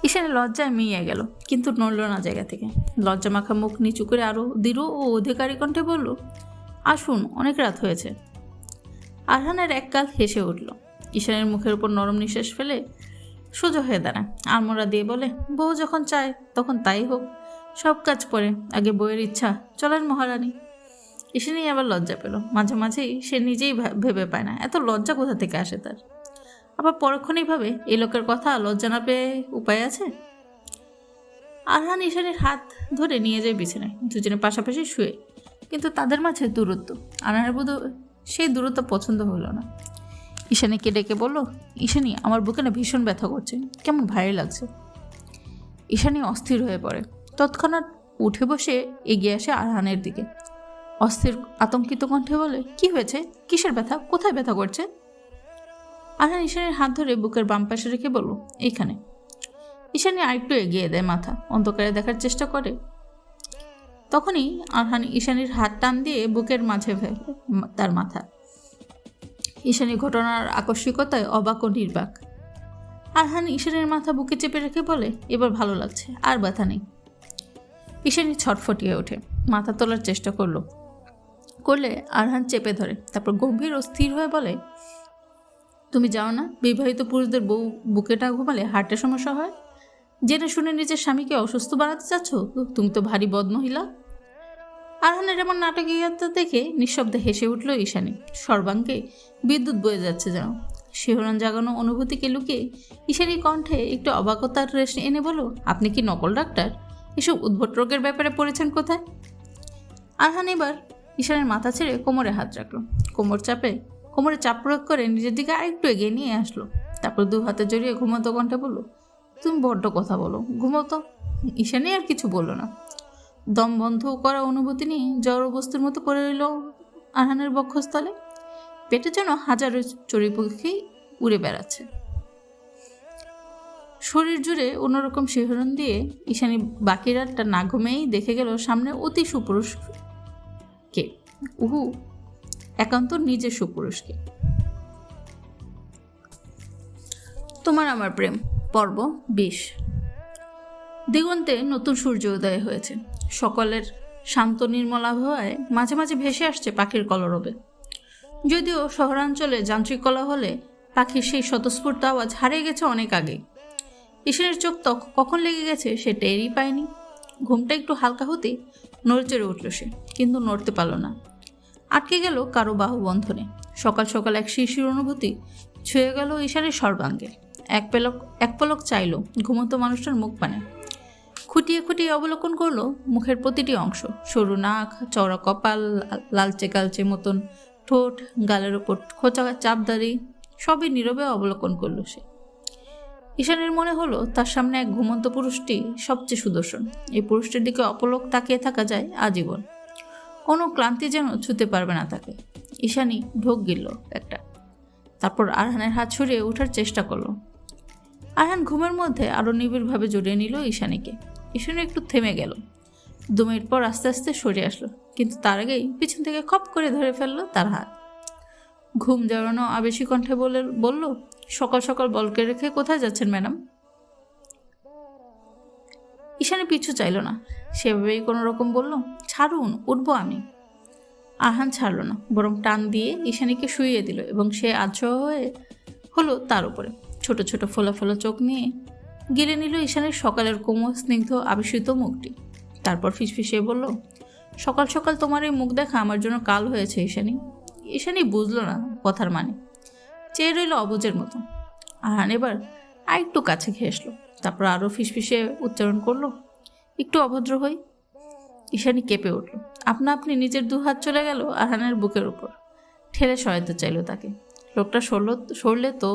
ঈশানী লজ্জায় মিয়ে গেল, কিন্তু নড়ল না জায়গা থেকে। লজ্জা মাখা মুখ নিচু করে আরও দৃঢ় ও অধিকারী কণ্ঠে বলল, আসুন, অনেক রাত হয়েছে। আরহানের এককাল হেসে উঠল। ঈশানীর মুখের উপর নরম নিঃশ্বাস ফেলে সোজা হয়ে দাঁড়ায়, আড়মোড়া দিয়ে বলে, বউ যখন চায় তখন তাই হোক, সব কাজ পরে, আগে বউয়ের ইচ্ছা, চলেন মহারানী। ঈশানী আবার লজ্জা পেল, মাঝে মাঝেই সে নিজেই ভেবে পায় না এত লজ্জা কোথা থেকে আসে তার। আবার পরক্ষণেই ভাবে, এই লোকের কথা লজ্জা না পেয়ে উপায় আছে। আরহান ঈশানীর হাত ধরে নিয়ে যায় বিছানায়, দুজনে পাশাপাশি শুয়ে, কিন্তু তাদের মাঝে দূরত্ব। আরহানের বোধ সেই দূরত্ব পছন্দ হলো না। ঈশানীকে ডেকে বলল, ঈশানী, আমার বুকে না ভীষণ ব্যথা করছে, কেমন ভারী লাগছে। ঈশানী অস্থির হয়ে পড়ে, তৎক্ষণাৎ উঠে বসে এগিয়ে আসে আরহানের দিকে, অস্থির আতঙ্কিত কণ্ঠে বলে, কি হয়েছে, কিসের ব্যথা, কোথায় ব্যথা করছে? আরহান ঈশানীর হাত ধরে বুকের বাম পাশে রেখে বলল, এইখানে। ঈশানী আরেকটু এগিয়ে দেয় মাথা, অন্ধকারে দেখার চেষ্টা করে। তখনই আরহান ঈশানীর হাত টান দিয়ে বুকের মাঝে ফেলে তার মাথা। ঈশানী ঘটনার আকস্মিকতায় অবাক ও নির্বাক। আরহান ঈশানীর মাথা বুকে চেপে রেখে বলে, এবার ভালো লাগছে, আর ব্যথা নেই। ঈশানী ছটফটিয়ে ওঠে, মাথা তোলার চেষ্টা করলে আরহান চেপে ধরে, তারপর গম্ভীর ও স্থির হয়ে বলে, তুমি যাও না, বিবাহিত পুরুষদের বউ বুকেটা ঘুমালে হার্টের সমস্যা হয়, জেনে শুনে নিজের স্বামীকে অসুস্থ বানাতে চাচ্ছ, তুমি তো ভারী বদমহিলা। আরহানের এমন নাটকীয়তা দেখে নিঃশব্দে হেসে উঠল ঈশানী, সর্বাঙ্গে বিদ্যুৎ বয়ে যাচ্ছে যেন। শিহরণ জাগানো অনুভূতিকে লুকিয়ে ঈশানী কণ্ঠে একটু অবাকতার রেশ এনে বলো, আপনি কি নকল ডাক্তার? এসব উদ্ভট রোগের ব্যাপারে পড়েছেন কোথায়? আরহান এবার ঈশানের মাথা ছেড়ে কোমরে হাত রাখলো। কোমরে চাপ প্রয়োগ করে নিজের দিকে আরেকটু এগিয়ে নিয়ে আসলো। তারপর দু হাতে জড়িয়ে ঘুমন্ত কণ্ঠে বলল, তুমি বড্ড কথা বলো, ঘুমতো। ঈশানী আর কিছু বলল না। দম বন্ধ করা অনুভূতি নিয়ে জড় বস্তুর মতো পড়ে রইল আরহানের বক্ষস্থলে। পেটে যেন হাজারো চড়ুই পাখি উড়ে বেড়াচ্ছে। শরীর জুড়ে অন্যরকম শিহরণ দিয়ে ঈশানী বাকি রাতটা না ঘুমেই দেখে গেল সামনে অতি সুপুরুষকে, একান্ত নিজের সুপুরুষকে। তোমার আমার প্রেম পর্ব 20। দিগন্তে নতুন সূর্য উদয় হয়েছে। সকালের শান্ত নির্মল আবহাওয়ায় মাঝে মাঝে ভেসে আসছে পাখির কলরবে। যদিও শহরাঞ্চলে যান্ত্রিক কোলাহলে পাখির সেই স্বতঃস্ফূর্ত আওয়াজ হারিয়ে গেছে অনেক আগে। ঈশানের চোখ কখন লেগে গেছে সে টেরই পায়নি। ঘুমটা একটু হালকা হতেই নড়ে উঠল সে, কিন্তু নড়তে পারল না। আটকে গেল কারো বাহু বন্ধনে। সকাল সকাল এক শিশির অনুভূতি ছুঁয়ে গেল ঈশানের সর্বাঙ্গে। এক পলক চাইল ঘুমন্ত মানুষটার মুখ পানে। খুঁটিয়ে খুঁটিয়ে অবলোকন করলো মুখের প্রতিটি অংশ, সরু নাক, চওড়া কপাল, লালচে কালচে মতন ঠোঁট, গালের ওপর খোঁচা চাপদারি, সবই নীরবে অবলোকন করলো সে। ঈশানের মনে হলো তার সামনে এক ঘুমন্ত পুরুষটি সবচেয়ে সুদর্শন। এই পুরুষটির দিকে অপলক তাকিয়ে থাকা যায় আজীবন। কোনো ক্লান্তি যেন ছুঁতে পারবে না তাকে। ঈশানী ঢোক গিলল একটা, তারপর আরহানের হাত সরিয়ে ওঠার চেষ্টা করলো। আরহান ঘুমের মধ্যে আরো নিবিড়ভাবে জড়িয়ে নিল ঈশানীকে। ঈশানী একটু থেমে গেল। 2 মিনিট পর আস্তে আস্তে সরে আসলো, কিন্তু তার আগেই পিছন থেকে খপ করে ধরে ফেললো তার হাত। ঘুম জড়ানো আবেশী কণ্ঠে বলল, সকাল সকাল বলকে রেখে কোথায় যাচ্ছেন ম্যাডাম? ঈশানী পিছু চাইল না, সেভাবেই কোনো রকম বলল, ছাড়ুন, উঠবো আমি। আরহান ছাড়ল না, বরং টান দিয়ে ঈশানীকে শুইয়ে দিল এবং সে আচ্ছন্ন হয়ে হলো তার উপরে। ছোট ছোট ফোলা ফোলা চোখ নিয়ে গিলে নিল ঈশানীর সকালের কোমল স্নিগ্ধ আবেশিত মুখটি। তারপর ফিসফিসিয়ে বলল, সকাল সকাল তোমার এই মুখ দেখা আমার জন্য কাল হয়েছে ঈশানী। ঈশানী বুঝলো না কথার মানে, চেয়ে রইল অবুজের মতো। আরহান এবার আরেকটু কাছে ঘেঁষলো, তারপর আরও ফিসফিসিয়ে উচ্চারণ করলো, একটু অভদ্র হই। ঈশানী কেঁপে উঠল। আপনি নিজের 2 হাত চলে গেল আরহানের বুকের উপর, ঠেলে সরাতে চাইল তাকে। লোকটা সরলে তো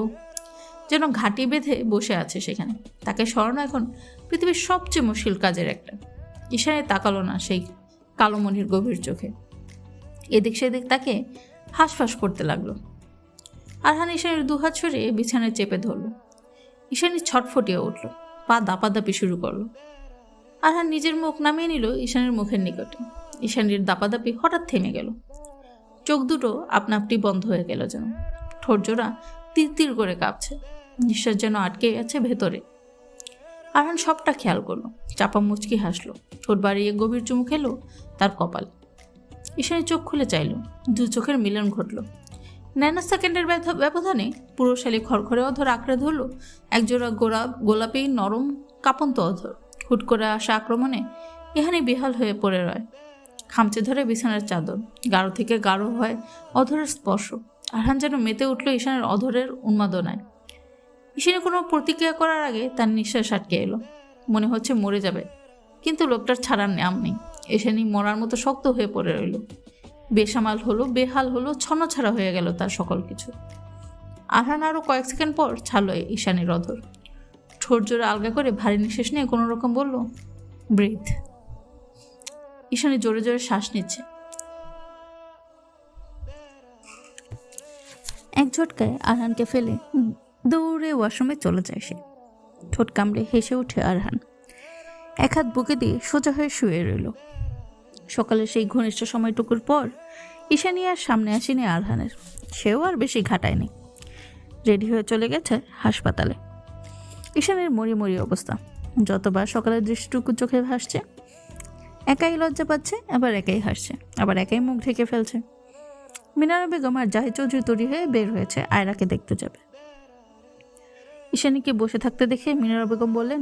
যেন ঘাঁটি বেঁধে বসে আছে সেখানে। তাকে সরানো এখন পৃথিবীর সবচেয়ে মুশকিল কাজের একটা। ঈশানী তাকালো না সেই কালোমণির গভীর চোখে। এদিক সেদিক তাকে হাঁসফাঁস করতে লাগলো। আরহান ঈশানীর 2 হাত সরিয়ে বিছানায় চেপে ধরল। ঈশানী ছটফটিয়ে উঠল, পা দাপাদাপি শুরু করলো। আরহান নিজের মুখ নামিয়ে নিল ঈশানীর মুখের নিকটে। ঈশানীর দাপাদাপি হঠাৎ থেমে গেল। চোখ দুটো আপনা আপনি বন্ধ হয়ে গেল যেন। ঠোঁট জোড়া তীর তীর করে কাঁপছে, নিঃশ্বাস যেন আটকে গেছে ভেতরে। আরহান সবটা খেয়াল করলো, চাপা মুচকি হাসলো, ঠোঁট বাড়িয়ে গভীর চুমু খেলো তার কপাল। ঈশানী চোখ খুলে চাইল, 2 চোখের মিলন ঘটল। ন্যানো সেকেন্ডের ব্যবধানে পুরোশালী খড়খড়ে অধর আঁকড়ে ধরল একজোড়া গোলাপি নরম কাঁপন্ত অধর। হুট করে আসা আক্রমণে এখানে বিহাল হয়ে পড়ে রয়, খামচে ধরে বিছানার চাদর। গাঢ় থেকে গাঢ় হয় অধরের স্পর্শ। আরহান যেন মেতে উঠল ঈশানের অধরের উন্মাদনায়। ঈশানী কোনো প্রতিক্রিয়া করার আগে তার নিঃশ্বাস আটকে এলো। মনে হচ্ছে মরে যাবে, কিন্তু লোকটার ছাড়ার নাম নেই। ঈশানী মরার মতো শক্ত হয়ে পড়ে রইল। বেসামাল হলো, বেহাল হলো, ছন্নছাড়া হয়ে গেল তার সকল কিছু। আরহান আরও কয়েক সেকেন্ড পর ছাড়ল ঈশানীর অধর। ঠোঁট জোরে আলগা করে ভারী নিঃশ্বাস নিয়ে কোনো রকম বলল, ব্রিথ। ঈশানী জোরে জোরে শ্বাস নিচ্ছে। এক ঝটকায় আরহানকে ফেলে দৌড়ে ওয়াশরুমে চলে যায় সে। ঠোঁট কামড়ে হেসে উঠে আরহান। এক হাত বুকে দিয়ে সোজা হয়ে শুয়ে রইল। সকালে সেই ঘনিষ্ঠ সময়টুকুর পর ঈশানী আর সামনে আসেনি আরহানের। সেও আর বেশি ঘাটায়নি, রেডি হয়ে চলে গেছে হাসপাতালে। ঈশানীর মরি অবস্থা। যতবার সকালের দৃষ্টিটুকু চোখে ভাসছে, একাই লজ্জা পাচ্ছে, আবার একাই হাসছে, আবার একাই মুখ ঢেকে ফেলছে। মিনারা বেগম আর জাহিদ চৌধুরী তৈরি হয়ে বের হয়েছে আয়রাকে দেখতে যাবে। ঈশানীকে বসে থাকতে দেখে মিনারা বেগম বললেন,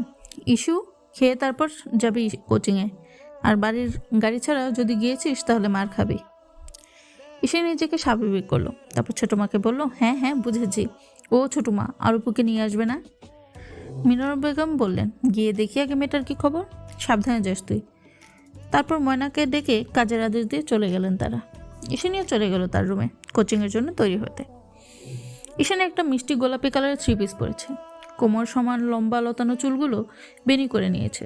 ইস্যু খেয়ে তারপর যাবি কোচিংয়ে, আর গাড়ি ছাড়া যদি গিয়েছিস তাহলে মার খাবি। ঈশানী নিজেকে স্বাভাবিক করলো, তারপর ছোটো মাকে বললো, হ্যাঁ হ্যাঁ বুঝেছি, ও ছোটো মা আর অপুকে নিয়ে আসবে না? মিনারা বেগম বললেন, গিয়ে দেখি আগে মেয়েটার কি খবর, সাবধানে যাস তুই। তারপর ময়নাকে ডেকে কাজের আদেশ দিয়ে চলে গেলেন তারা। ঈশানীও চলে গেল তার রুমে কোচিংয়ের জন্য তৈরি হতে। ঈশানী একটা মিষ্টি গোলাপি কালারের 3 পিস পরেছে, কোমর সমান লম্বা লতানো চুলগুলো বেনি করে নিয়েছে,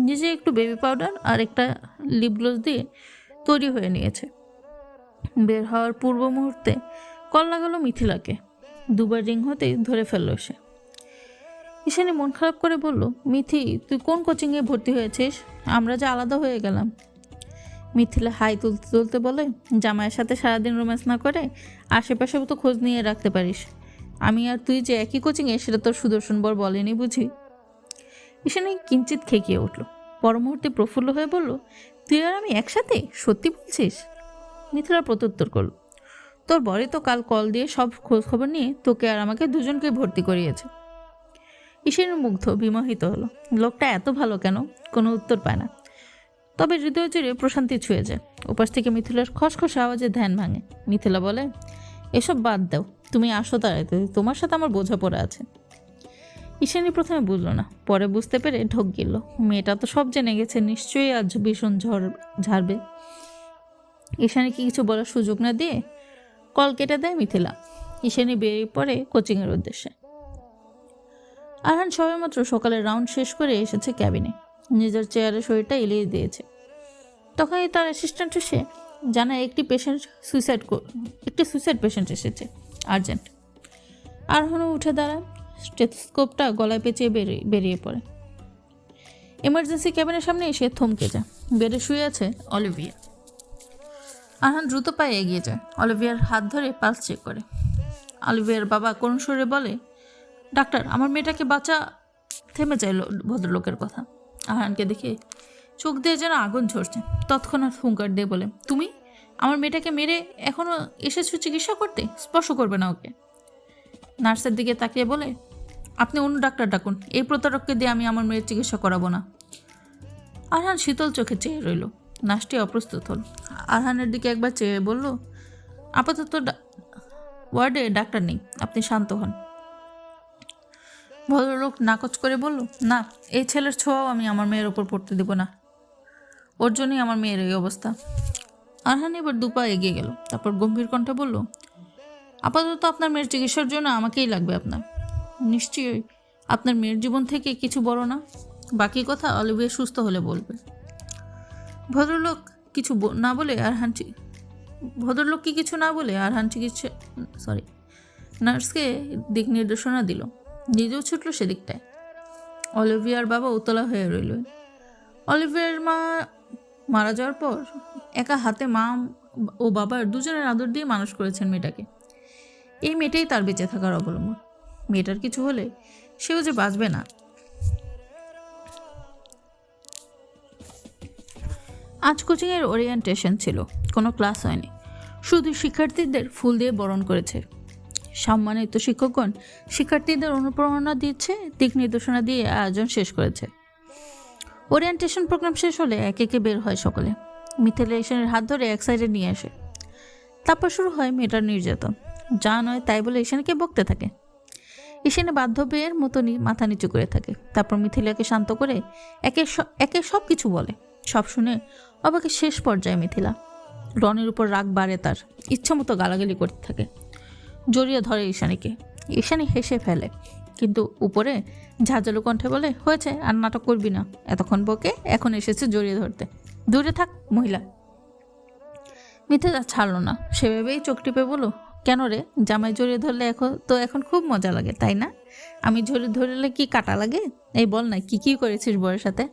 নিজে একটু বেবি পাউডার আর একটা লিপ গ্লোজ দিয়ে তৈরি হয়ে নিয়েছে। বের হওয়ার পূর্ব মুহূর্তে কল লাগালো মিথিলাকে। 2বার রিং হতেই ধরে ফেললো সে। ঈশানী মন খারাপ করে বলল, মিথি, তুই কোন কোচিংয়ে ভর্তি হয়েছিস? আমরা যে আলাদা হয়ে গেলাম। মিথিলা হাই তুলতে তুলতে বলে, জামাইয়ের সাথে সারাদিন রোম্যান্স না করে আশেপাশেও তো খোঁজ নিয়ে রাখতে পারিস। আমি আর তুই যে একই কোচিংয়ে সেটা তোর সুদর্শন বর বলেনি বুঝি। ঈশানী কিঞ্চিত খেকিয়ে উঠল, পর মুহূর্তে প্রফুল্ল হয়ে বলল, তুই আর আমি একসাথে? সত্যি বলছিস? মিথিলা প্রত্যুত্তর করল, তোর বরই তো কাল কল দিয়ে সব খোঁজ খবর নিয়ে তোকে আর আমাকে দুজনকে ভর্তি করিয়েছে। ঈশানীর মুগ্ধ বিমোহিত হলো, লোকটা এত ভালো কেন? কোনো উত্তর পায় না, তবে হৃদয় জুড়ে প্রশান্তি ছুঁয়ে যায়। ওপাশ থেকে মিথিলার খসখসে আওয়াজে ধ্যান ভাঙে। মিথিলা বলে, এসব বাদ দাও, তুমি আসো তাড়াতাড়ি, তোমার সাথে আমার বোঝাপড়া আছে। ঈশানী প্রথমে বুঝলো না, পরে বুঝতে পেরে ঢোক গিলল। মেয়েটা তো সব জেনে গেছে, নিশ্চয়ই আজ ভীষণ ঝাড়বে। ঈশানীকে কিছু বলার সুযোগ না দিয়ে কল কেটে দেয় মিথিলা। ঈশানী বেরিয়ে পড়ে কোচিংয়ের উদ্দেশ্যে। আরহান সবেমাত্র সকালের রাউন্ড শেষ করে এসেছে ক্যাবিনে, নিজের চেয়ারে শরীরটা এলিয়ে দিয়েছে। তখনই তার অ্যাসিস্ট্যান্ট এসে জানায় একটি সুইসাইড পেশেন্ট এসেছে, আর্জেন্ট। আরহানও উঠে দাঁড়ায়, স্টেথোস্কোপটা গলায় পেঁচিয়ে বেরিয়ে পড়ে। এমার্জেন্সি ক্যাবিনের সামনে এসে থমকে যায়। বেডে শুয়ে আছে অলিভিয়া। আরহান দ্রুত পায়ে এগিয়ে যায়, অলিভিয়ার হাত ধরে পালস চেক করে। অলিভিয়ার বাবা করুণ সুরে বলে, ডাক্তার, আমার মেয়েটাকে বাঁচা। থেমে যায় ভদ্রলোকের কথা। আরহানকে দেখে চোখ দিয়ে যেন আগুন ঝরছে। তৎক্ষণাৎ হুঙ্কার দিয়ে বলে, তুমি আমার মেয়েটাকে মেরে এখনও এসেছো চিকিৎসা করতে? স্পর্শ করবে না ওকে। নার্সের দিকে তাকিয়ে বলে, আপনি অন্য ডাক্তার ডাকুন, এই প্রতারককে দিয়ে আমি আমার মেয়ের চিকিৎসা করাবো না। আরহান শীতল চোখে চেয়ে রইল। নার্সটি অপ্রস্তুত হল। আরহানের দিকে একবার চেয়ে বলল, আপাতত ওয়ার্ডে ডাক্তার নেই, আপনি শান্ত হন। ভদ্রলোক নাকচ করে বলল, না, এই ছেলের ছোঁয়াও আমি আমার মেয়ের ওপর পড়তে দেব না, ওর জন্যই আমার মেয়ের এই অবস্থা। আরহান এবার 2 পা এগিয়ে গেল, তারপর গম্ভীর কণ্ঠে বলল, আপাতত আপনার মেয়ের চিকিৎসার জন্য আমাকেই লাগবে আপনার। নিশ্চয়ই আপনার মেয়ের জীবন থেকে কিছু বড় না, বাকি কথা অলিভিয়া সুস্থ হলে বলবে। ভদ্রলোক কিছু না বলে আরহান নার্সকে দিক নির্দেশনা দিল, নিজেও ছুটল সেদিকটায়। অলিভিয়ার বাবা উতলা হয়ে রইল। অলিভিয়ার মা মারা যাওয়ার পর একা হাতে মা ও বাবার দুজনের আদর দিয়ে মানুষ করেছেন মেয়েটাকে। এই মেয়েটাই তার বেঁচে থাকার অবলম্বন। মেয়েটার কিছু হলে সেও যে বাঁচবে না। আজ কোচিংয়ের ওরিয়েন্টেশন ছিল, কোনো ক্লাস হয়নি, শুধু শিক্ষার্থীদের ফুল দিয়ে বরণ করেছে। সম্মানিত শিক্ষকগণ শিক্ষার্থীদের অনুপ্রেরণা দিচ্ছে, দিক নির্দেশনা দিয়ে আয়োজন শেষ করেছে। ওরিয়েন্টেশন প্রোগ্রাম শেষ হলে একে একে বের হয় সকলে। মিথিলা ঈশানীর হাত ধরে এক সাইডে নিয়ে আসে। তারপর শুরু হয় মেয়েটার নির্যাতন। যা নয় তাই বলে ঈশানীকে বকতে থাকে। ঈশানী বাধ্য বিয়ের মতনই মাথা নিচু করে থাকে। তারপর মিথিলাকে শান্ত করে একে সব কিছু বলে। সব শুনে অবাকে শেষ পর্যায়ে মিথিলা। রনির উপর রাগ বাড়ে তার, ইচ্ছা মতো গালাগালি করতে থাকে। জড়িয়ে ধরে ঈশানীকে। ঈশানী হেসে ফেলে, কিন্তু উপরে ঝাঁঝালো কণ্ঠে বলে, হয়েছে, আর নাটক করবি না। এতক্ষণ বকে এখন এসেছে জড়িয়ে ধরতে, দূরে থাক মহিলা। মিথিলা ছাড়লো না, সেভাবেই চোখ টিপে বলো, কেন রে, জামাই জড়িয়ে ধরলে এখন খুব মজা লাগে তাই না? আমি ধরলে কি কাটা লাগে? এই বল না, কি করেছিস বরের সাথে?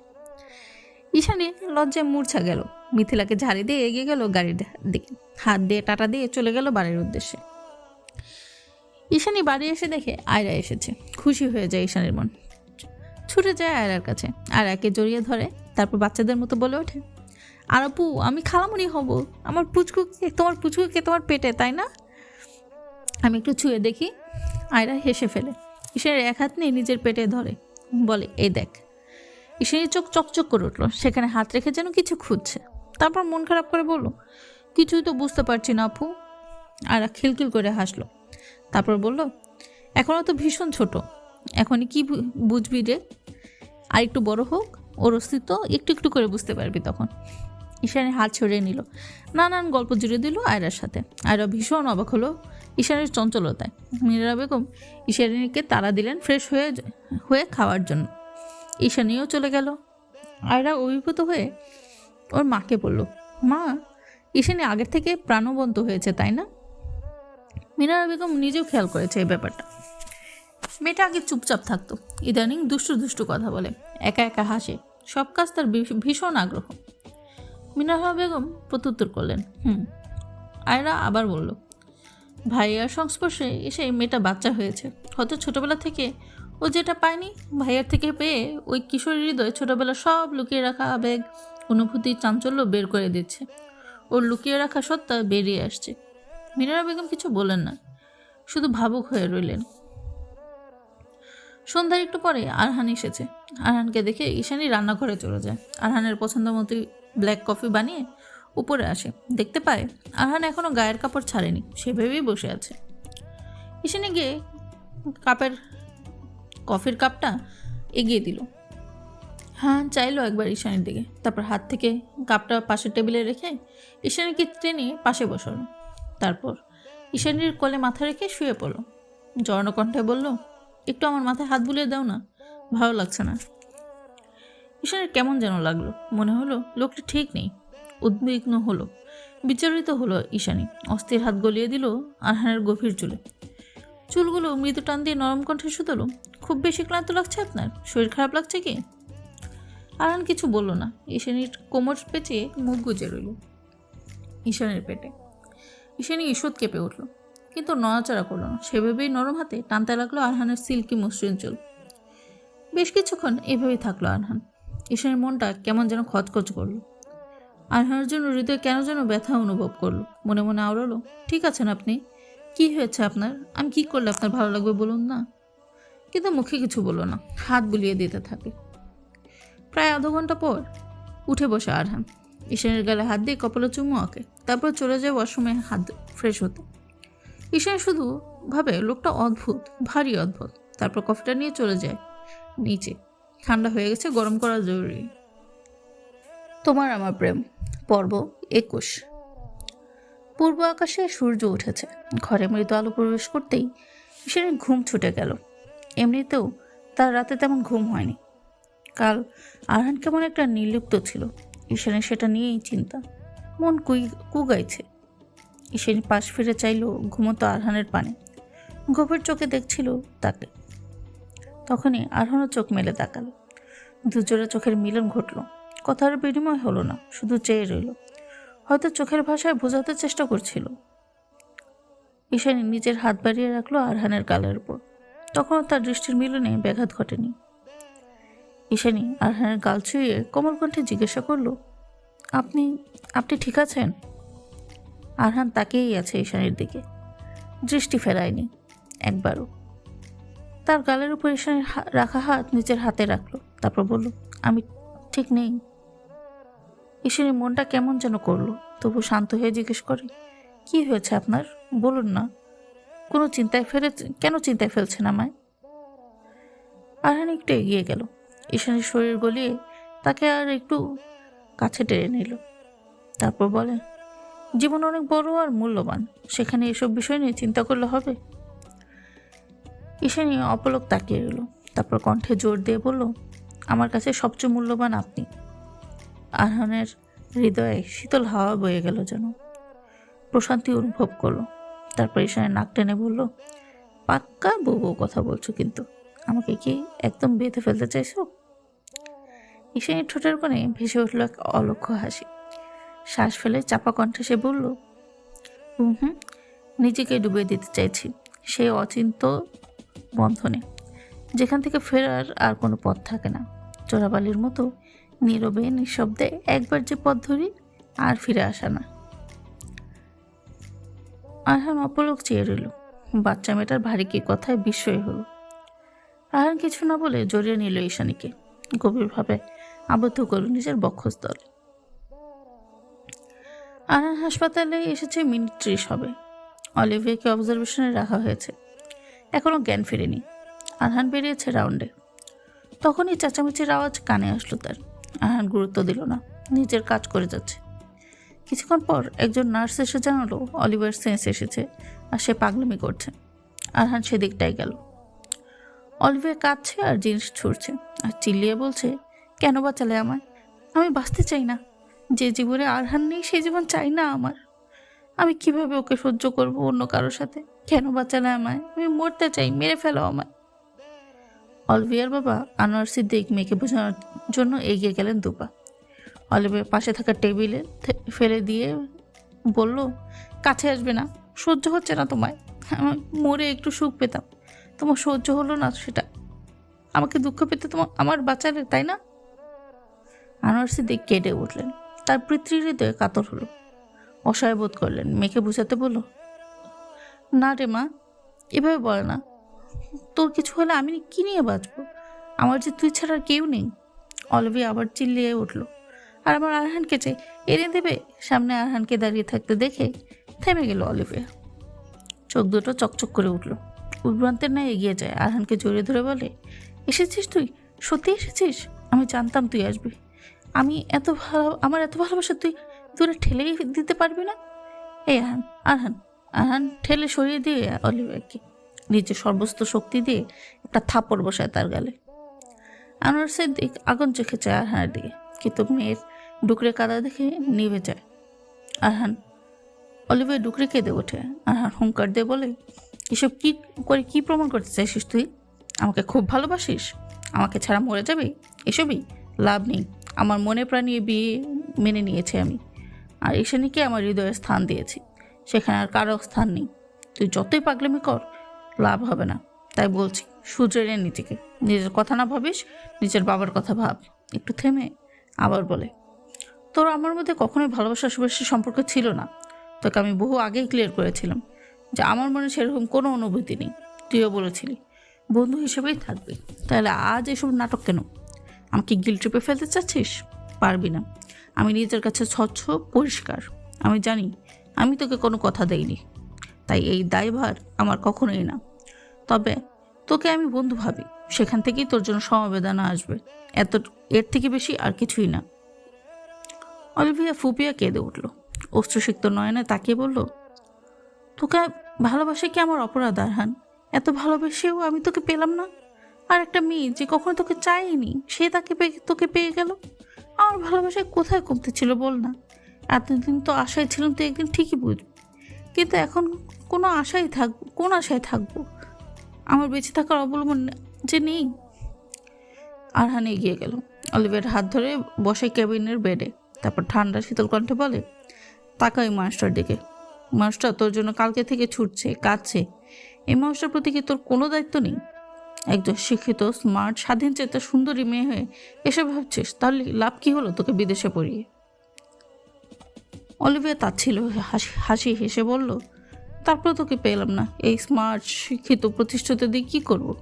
ঈশানী লজ্জায় মূর্ছা গেল। মিথিলাকে ঝাড়ি দিয়ে এগিয়ে গেল গাড়ির দিকে, হাত দিয়ে টাটা দিয়ে চলে গেল বাড়ির উদ্দেশ্যে। ঈশানী বাড়ি এসে দেখে আয়রা এসেছে। খুশি হয়ে যায় ঈশানীর মন, ছুটে যায় আয়রার কাছে, আর একে জড়িয়ে ধরে। তারপর বাচ্চাদের মতো বলে ওঠে, আর আপু, আমি খালামণি হব। তোমার পুচকুকে তোমার পেটে, তাই না? আমি একটু ছুঁয়ে দেখি। আয়রা হেসে ফেলে। ঈশানীর এক হাত নিয়ে নিজের পেটে ধরে, বলে, এই দেখ। ঈশানীর চোখ চকচক করে উঠল, সেখানে হাত রেখে যেন কিছু খুঁজছে। তারপর মন খারাপ করে বলল, কিছুই তো বুঝতে পারছি না আপু। আয়রা খিলখিল করে হাসলো। তারপর বলল, এখনও তো ভীষণ ছোট, এখনই কি বুঝবি রে? আর একটু বড় হোক, ওর অস্তিত্ব একটু একটু করে বুঝতে পারবি তখন। ঈশানী হাত ছড়িয়ে নিল, নানান গল্প জুড়ে দিল আয়রার সাথে। আয়রা ভীষণ অবাক হলো ঈশানীর চঞ্চলতায়। মীরা বেগম ঈশানীকে তাড়া দিলেন ফ্রেশ হয়ে খাওয়ার জন্য। ঈশানীও চলে গেল। আয়রা অভিভূত হয়ে ওর মাকে বলল, মা, ঈশানী আগের থেকে প্রাণবন্ত হয়েছে, তাই না? মীরা বেগম নিজেও খেয়াল করেছে এই ব্যাপারটা। মেয়েটা আগে চুপচাপ থাকতো, ইদানিং দুষ্টু দুষ্টু কথা বলে, একা একা হাসে, সব কাজ তার ভীষণ আগ্রহ। মিনারা বেগম প্রত্যুত্তর করলেন, আয়রা আবার বলল, ভাইয়ার সংস্পর্শে এসে মেয়েটা বাচ্চা হয়েছে। হয়তো ছোটবেলা থেকে ও যেটা পায়নি ভাইয়ার থেকে পেয়ে ওই কিশোরী হৃদয় ছোটবেলা সব লুকিয়ে রাখা আবেগ, অনুভূতি, চাঞ্চল্য বের করে দিচ্ছে। ওর লুকিয়ে রাখা সত্তা বেরিয়ে আসছে। মিনারা বেগম কিছু বললেন না, শুধু ভাবুক হয়ে রইলেন। সন্ধ্যার একটু পরে আরহান এসেছে। আরহানকে দেখে ঈশানী রান্নাঘরে চলে যায়। আরহানের পছন্দ মতো ব্ল্যাক কফি বানিয়ে উপরে আসে। দেখতে পায় আরহান এখনো গায়ের কাপড় ছাড়েনি, সেভাবেই বসে আছে। ঈশানী গিয়ে কফির কাপটা এগিয়ে দিল। হ্যাঁ, চাইলো একবার ঈশানীর দিকে, তারপর হাত থেকে কাপটা পাশের টেবিলে রেখে ঈশানীকে টেনে পাশে বসালো। তারপর ঈশানীর কোলে মাথা রেখে শুয়ে পড়ল। জড়ানো কণ্ঠে বলল, একটু আমার মাথায় হাত বুলিয়ে দাও না, ভালো লাগছে না। ঈশানীর কেমন যেন লাগলো, মনে হলো লোকটা ঠিক নেই। উদ্বিগ্ন হলো, বিচলিত হলো ঈশানী। অস্থির হাত গলিয়ে দিল আরহানের গভীর চুলগুলো মৃদু টান দিয়ে নরম কণ্ঠে শুধলো, খুব বেশি ক্লান্ত লাগছে আপনার? শরীর খারাপ লাগছে কি? আরহান কিছু বলল না। ঈশানীর কোমর পেঁচিয়ে মুখ গুজে রইল ঈশানীর পেটে। ঈশানী ঈষৎ কেঁপে উঠল, কিন্তু নড়াচড়া করলো না। সেভাবেই নরম হাতে টানতে লাগলো আরহানের সিল্কি মসৃণ চুল। বেশ কিছুক্ষণ এভাবেই থাকলো আরহান। ঈশানীর মনটা কেমন যেন খচখচ করলো। আরহানের জন্য হৃদয় কেন যেন ব্যথা অনুভব করলো। মনে মনে আওড়ালো, ঠিক আছেন আপনি? কি হয়েছে আপনার? আমি কি করলে আপনার ভালো লাগবে বলুন না? কিন্তু মুখে কিছু বলল না, হাত বুলিয়ে দিতে থাকে। প্রায় আধা ঘন্টা পর উঠে বসে আরহান। ঈশানীর গালে হাত দিয়ে কপালে চুমু আঁকে, তারপর চলে যায় ওয়াশরুমে হাত ফ্রেশ হতে। ঈশানী শুধু ভাবে লোকটা অদ্ভুত, ভারী অদ্ভুত। তারপর কফিটা নিয়ে চলে যায় নিচে। ঠান্ডা হয়ে গেছে, গরম করা জরুরি। তোমার আমার প্রেম, পর্ব 21। পূর্ব আকাশে সূর্য উঠেছে। ঘরে মৃদু আলো প্রবেশ করতেই ঈশানীর ঘুম ছুটে গেল। এমনিতেও তার রাতে তেমন ঘুম হয়নি। কাল আরহান কেমন একটা নির্লিপ্ত ছিল। ঈশানী সেটা নিয়েই চিন্তা, মন কুগাইছে। ঈশানী পাশ ফিরে চাইল ঘুমতো আরহানের পানে। গভীর চোখে দেখছিল তাকে। তখনই আরহানও চোখ মেলে তাকালো। দুজোড়া চোখের মিলন ঘটল। কথার বিনিময় হলো না, শুধু চেয়ে রইল। হয়তো চোখের ভাষায় বোঝাতে চেষ্টা করছিল। ঈশানী নিজের হাত বাড়িয়ে রাখলো আরহানের গালের উপর। তখনও তার দৃষ্টির মিলনে ব্যাঘাত ঘটেনি। ঈশানী আরহানের গাল ছুঁয়ে কোমল কণ্ঠে জিজ্ঞাসা করলো, আপনি আপনি ঠিক আছেন? আরহান তাকিয়েই আছে ঈশানীর দিকে, দৃষ্টি ফেরায়নি একবারও। তার গালের উপর ঈশানীর রাখা হাত নিজের হাতে রাখলো, তারপর বলল, আমি ঠিক নেই। ঈশানীর মনটা কেমন যেন করলো, তবু শান্ত হয়ে জিজ্ঞেস করে, কি হয়েছে আপনার? বলুন না। কেন চিন্তায় ফেলছেন আমায়? আরহান একটু এগিয়ে গেল। ঈশানীর শরীর গলিয়ে তাকে আর একটু কাছে টেনে নিল। তারপর বলে, জীবন অনেক বড় আর মূল্যবান, সেখানে এসব বিষয় নিয়ে চিন্তা করলে হবে? ঈশানী অপলক তাকিয়ে রইল, তারপর কণ্ঠে জোর দিয়ে বলল, আমার কাছে সবচেয়ে মূল্যবান আপনি। আরহানের হৃদয়ে শীতল হাওয়া বয়ে গেল, যেন প্রশান্তি অনুভব করলো। তারপর ঈশানী নাক টেনে বলল, পাক্কা বউ কথা বলছো কিন্তু? আমাকে কি একদম বেঁধে ফেলতে চাইছো? ঈশানীর ঠোঁটের কোণে ভেসে উঠল এক অলক্ষ্য হাসি। শ্বাস ফেলে চাপা কণ্ঠে সে বলল, নিজেকে ডুবিয়ে দিতে চাইছি সেই অচিন্ত বন্ধনে, যেখান থেকে ফেরার আর কোনো পথ থাকে না। চোরাবালির মতো নীরবে নিঃশব্দে একবার যে পথ ধরি, আর ফিরে আসা না। আরহান অপলক চেয়ে রইল। বাচ্চা মেয়েটার ভারী কি কথায় বিস্ময় হলো। আরহান কিছু না বলে জড়িয়ে নিল ঈশানীকে, গভীরভাবে আবদ্ধ করল নিজের বক্ষস্থলে। আরহান হাসপাতালে এসেছে মিনিট 30 হবে। অলিভিয়াকে অবজারভেশনে রাখা হয়েছে, এখনো জ্ঞান ফিরেনি। আরহান বেরিয়েছে রাউন্ডে। তখনই চেঁচামেচির আওয়াজ কানে আসলো তার। আরহান গুরুত্ব দিল না, নিজের কাজ করে যাচ্ছে। কিছুক্ষণ পর একজন নার্স এসে জানালো অলিভার সেন্স এসেছে আর সে পাগলামি করছে। আরহান সেদিকটাই গেল। অলিভিয়া কাঁদছে আর জিনিস ছুঁড়ছে আর চিল্লিয়ে বলছে, কেন বাঁচালে আমায়? আমি বাঁচতে চাই না। যে জীবনে আরহান নেই সেই জীবন চাই না আমার। আমি কিভাবে ওকে সহ্য করব অন্য কারোর সাথে? কেন বাঁচালে আমায়? আমি মরতে চাই, মেরে ফেলো আমায়। অলিভিয়ার বাবা আনোয়ার সিদ্দিক মেয়েকে বোঝানোর জন্য এগিয়ে গেলেন দুপা। অলিভিয়ার পাশে থাকা টেবিলে ফেলে দিয়ে বলল, কাছে আসবে না, সহ্য হচ্ছে না তোমায়। আমি মরে একটু সুখ পেতাম, তোমার সহ্য হলো না সেটা। আমাকে দুঃখ পেতে তোমার আমার বাঁচালে, তাই না? আনোয়ার সিদ্দিক কেঁদে উঠলেন। তার পিতৃহৃদয়ে কাতর হলো। অসহায় বোধ করলেন। মেয়েকে বুঝাতে বলল, না রে মা, এভাবে বলে না। তোর কিছু হলে আমি কি নিয়ে বাঁচবো? আমার যে তুই ছাড়া কেউ নেই। অলিভিয়া আবার চিল্লিয়ে উঠল, আর আমার আরহানকে চাই, এনে দেবে? সামনে আরহানকে দাঁড়িয়ে থাকতে দেখে থেমে গেল অলিভিয়া। চোখ দুটো চকচক করে উঠল। উদ্ভ্রান্তের ন্যায় এগিয়ে যায়, আরহানকে জড়িয়ে ধরে বলে, এসেছিস তুই? সত্যি এসেছিস? আমি জানতাম তুই আসবি। আমার এত ভালোবাসা তুই দূরে ঠেলেই দিতে পারবি না? এই আরহান, আরহান। আরহান ঠেলে সরিয়ে দিয়ে অলিভিয়াকে নিজের সর্বস্ত শক্তি দিয়ে একটা থাপ্পড় বসায় তার গালে। আনোয়ার সিদ্দিক আগুন চোখে চায় আরহানের দিকে, কিন্তু মেয়ের ডুকরে কাদা দেখে নিভে যায়। আরহান অলিভিয়া ডুকরে কেঁদে ওঠে। আরহান হুঙ্কার দিয়ে বলে, এসব কি করে কি প্রমাণ করতে চাইছিস তুই? আমাকে খুব ভালোবাসিস? আমাকে ছাড়া মরে যাবে? এসবই লাভ নেই। আমার মনে প্রাণে বিয়ে মেনে নিয়েছে আমি, আর ঈশানীকে আমার হৃদয়ে স্থান দিয়েছি। সেখানে আর কারো স্থান নেই। তুই যতই পাগলামি কর, লাভ হবে না। তাই বলছি, শুধরে নে নিজেকে। নিজের কথা না ভাবিস, নিজের বাবার কথা ভাব। একটু থেমে আবার বলে, তোর আমার মধ্যে কখনোই ভালোবাসা সুবাসী সম্পর্ক ছিল না। তোকে আমি বহু আগেই ক্লিয়ার করেছিলাম যে আমার মনে সেরকম কোনো অনুভূতি নেই। তুইও বলেছিলি বন্ধু হিসেবেই থাকবি। তাহলে আজ এসব নাটক কেন? আমাকে গিল ট্রিপে ফেলতে চাচ্ছিস? পারবি না। আমি নিজের কাছে স্বচ্ছ, পরিষ্কার। আমি জানি আমি তোকে কোনো কথা দেইনি, তাই এই দায়ভার আমার কখনোই না। তবে তোকে আমি বন্ধু ভাবি, সেখান থেকেই তোর জন্য সমবেদনা আসবে। এর থেকে বেশি আর কিছুই না। অলিভিয়া ফুপিয়া কেঁদে উঠল। অশ্রুসিক্ত নয়নে তাকিয়ে বলল, তোকে ভালোবাসে কি আমার অপরাধ আরহান? এত ভালোবেসেও আমি তোকে পেলাম না। আর একটা মেয়ে যে কখনো তোকে চাইনি, সে তোকে পেয়ে গেল। আমার ভালোবাসায় কোথায় কমতে ছিল বল না? এতদিন তো আশায় ছিলাম তুই একদিন ঠিকই বুঝবি, কিন্তু এখন কোন আশায় থাকবো? আমার বেঁচে থাকার অবলম্বন যে নেই। আরহান এগিয়ে গেল, অলিভিয়ার হাত ধরে বসে কেবিনের বেডে। তারপর ঠান্ডা শীতল কণ্ঠে বলে, তাকা ওই মানুষটার দিকে। মানুষটা তোর জন্য কালকে থেকে ছুটছে, কাঁদছে। এই মানুষটার প্রতি কি তোর কোনো দায়িত্ব নেই? একজন শিক্ষিত, স্মার্ট, স্বাধীন চেতা সুন্দরী মেয়ে হয়ে এসব ভাবছিস? তাহলে লাভ কি হলো তোকে বিদেশে পড়িয়ে? অলিভিয়া তাচ্ছিল হাসি হেসে বলল, তারপরে তোকে পেলাম না। এই স্মার্ট, শিক্ষিত, প্রতিষ্ঠিত দিয়ে কী করবো?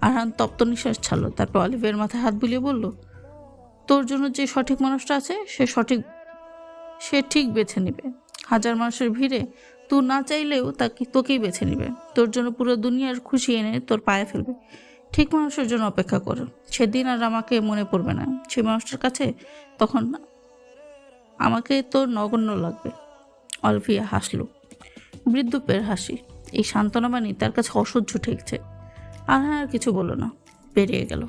আরহান তপ্ত নিঃশ্বাস ছাড়লো। তারপর অলিভিয়ার মাথায় হাত বুলিয়ে বলল, তোর জন্য যে সঠিক মানুষটা আছে সে ঠিক বেছে নেবে। হাজার মানুষের ভিড়ে তুই না চাইলেও তোকেই বেছে নেবে। তোর জন্য পুরো দুনিয়ার খুশি এনে তোর পায়ে ফেলবে। ঠিক মানুষের জন্য অপেক্ষা করো। সেদিন আর আমাকে মনে পড়বে না। সেই মানুষটার কাছে তখন আমাকে তোর নগণ্য লাগবে। অলিভিয়া হাসল, বৃদ্ধপের হাসি। এই সান্ত্বনা বাণী তার কাছে অসহ্য ঠেকছে। আরহান আর কিছু বলল না, বেরিয়ে গেল।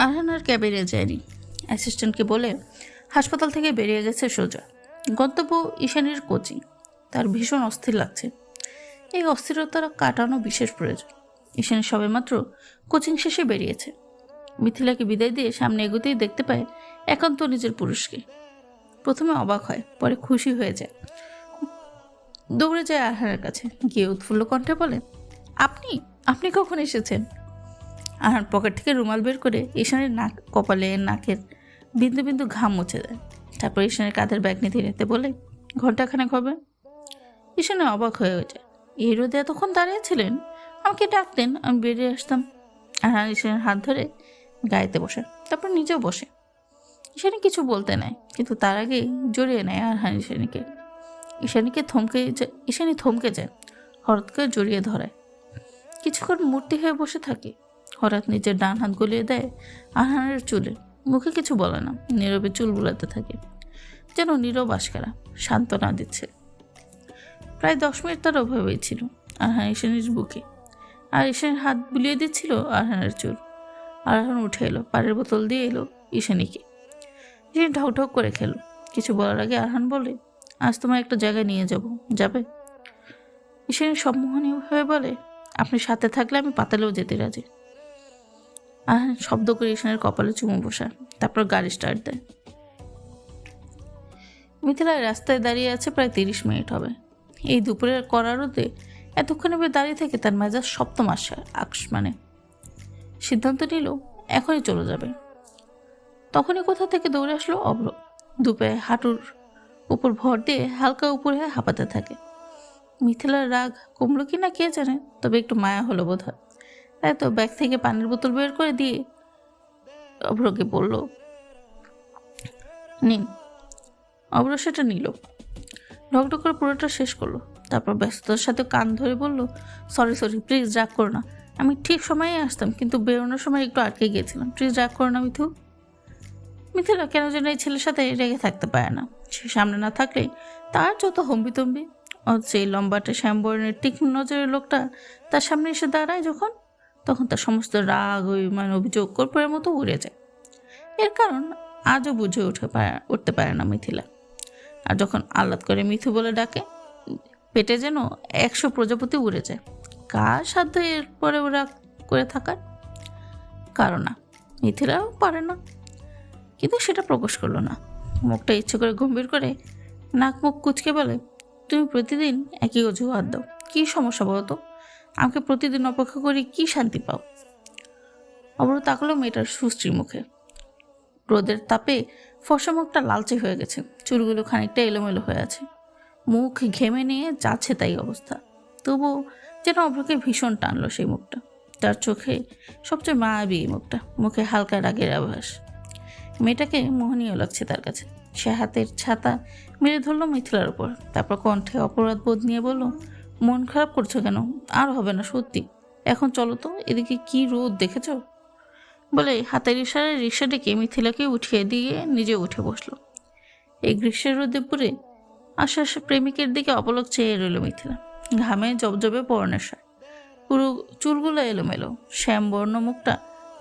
আরহান আর ক্যাবিনে যায়নি। অ্যাসিস্ট্যান্টকে বলে হাসপাতাল থেকে বেরিয়ে গেছে সোজা। গন্তব্য ঈশানীর কোচিং। তার ভীষণ অস্থির লাগছে। এই অস্থিরতা কাটানো বিশেষ প্রয়োজন। ঈশানী সবেমাত্র কোচিং শেষে বেরিয়েছে। মিথিলাকে বিদায় দিয়ে সামনে এগোতেই দেখতে পায় একান্ত নিজের পুরুষকে। প্রথমে অবাক হয়, পরে খুশি হয়ে যায়। দৌড়ে যায় আরহানের কাছে, গিয়ে উৎফুল্ল কণ্ঠে বলে, আপনি আপনি কখন এসেছেন? আরহান পকেট থেকে রুমাল বের করে ঈশানীর কপালে, নাকের বিন্দু বিন্দু ঘাম মুছে দেয়। তারপর ঈশানীর কাঁধের ব্যাগ নিতে নিতে বলে, ঘন্টাখানেক হবে। ঈশানী অবাক হয়ে যায়। এই রোদে এতক্ষণ দাঁড়িয়েছিলেন? আমাকে ডাকতেন, আমি বেরিয়ে আসতাম। আরহান ঈশানীর হাত ধরে গাড়িতে বসে, তারপর নিজেও বসে। ঈশানী কিছু বলতে নেয়, কিন্তু তার আগে জড়িয়ে নেয় আরহান ঈশানীকে। ঈশানী থমকে যায়, হঠাৎ করে জড়িয়ে ধরায়। কিছুক্ষণ মূর্তি হয়ে বসে থাকে। হঠাৎ নিজের ডান হাত গলিয়ে দেয় আরহানের চুলে। মুখে কিছু বলে না, নীরবে চুল বুলাতে থাকে, যেন নীরব আশকারা সান্ত্বনা দিচ্ছে। প্রায় 10 মিনিট তার অভাবেই ছিল আরহান ঈশানীর বুকে, আর ঈশানীর হাত বুলিয়ে দিচ্ছিল আরহানের চুল। আরহান উঠে এলো, পাড়ের বোতল দিয়ে এলো ঈশানীকে। ঈশানী ঢক ঢক করে খেলো। কিছু বলার আগে আরহান বলে, আজ তোমার একটা জায়গায় নিয়ে যাব, যাবে? ঈশানী সম্মোহনীয় হয়ে বলে, আপনি সাথে থাকলে আমি পাতালেও যেতে রাজি। আরহান শব্দ করে ঈশানীর কপালে চুমু বসায়, তারপর গাড়ি স্টার্ট দেয়। মিথিলায় রাস্তায় দাঁড়িয়ে আছে প্রায় 30 মিনিট হবে। এই দুপুরের কড়া রোদে এতক্ষণ দাঁড়িয়ে থেকে তার মেজাজ সপ্তম মানে সিদ্ধান্ত নিল এখনই চলে যাবে। তখনই কোথা থেকে দৌড়ে আসলো অভ্র। দুপায়ে হাঁটুর উপর ভর দিয়ে হালকা উপরে হাঁপাতে থাকে। মিথিলার রাগ কমলো কি না কে জানে, তবে একটু মায়া হলো বোধ হয়। তাই তো ব্যাগ থেকে পানির বোতল বের করে দিয়ে অভ্রকে বলল, নিন। অভ্র সেটা নিল, ঢকঢক করে পুরোটা শেষ করলো। তারপর ব্যস্ততার সাথে কান ধরে বলল, সরি প্লিজ রাগ করো না, আমি ঠিক সময়ে আসতাম, কিন্তু বেরোনোর সময় একটু আটকে গিয়েছিলাম, প্লিজ রাগ করো না মিথু। মিথিলা কেন যেন এই ছেলের সাথে রেগে থাকতে পারে না। সে সামনে না থাকলে তার যত হম্বিতম্বি। সেই লম্বাটে শ্যামবর্ণের তীক্ষ্ণ নজরের লোকটা তার সামনে এসে দাঁড়ায় যখন, তখন তার সমস্ত রাগ অভিমান অভিযোগ কর্পূরের মতো উড়ে যায়। এর কারণ আজও বুঝে উঠতে পারে না মিথিলা। আর যখন আহ্লাদ করে মিথু বলে ডাকে, পেটে যেন 100 প্রজাপতি উড়ে যায়। কার সাধ্য এরপরে ওরা করে থাকার? কারণ না, মিথিলাও পারে না, কিন্তু সেটা প্রকাশ করলো না। মুখটা ইচ্ছে করে গম্ভীর করে নাক মুখ কুচকে বলে, তুমি প্রতিদিন একই অজুহাত দাও, কি সমস্যা বলো তো? আমাকে প্রতিদিন অপেক্ষা করি কি শান্তি পাও? অবর তাকালো মেয়েটার সুশ্রী মুখে। রোদের তাপে ফর্সা মুখটা লালচে হয়ে গেছে, চুলগুলো খানিকটা এলোমেলো হয়ে আছে, মুখ ঘেমে নিয়ে যাচ্ছে তাই অবস্থা। তবু যেন অভ্রকে ভীষণ টানলো সেই মুখটা। তার চোখে সবচেয়ে মায়াবী মুখটা, মুখে হালকা রাগের আভাস। মেয়েটাকে মোহনীয় লাগছে তার কাছে। সে হাতের ছাতা মেরে ধরলো মিথিলার উপর, তারপর কণ্ঠে অপরাধ বোধ নিয়ে বলল, মন খারাপ করছো কেন? আর হবে না সত্যি, এখন চলো তো, এদিকে কি রোদ দেখেছ? বলে হাতের ইশারায় রিক্সা ডেকে মিথিলাকে উঠিয়ে দিয়ে নিজে উঠে বসলো। এই গ্রীষ্মের রোদে পুরে আশাস প্রেমিকের দিকে অপলক চেয়ে রইল মিথিলা। ঘামে জবজবে পরনের সার, পুরো চুলগুলো এলোমেলো, শ্যামবর্ণ মুখটা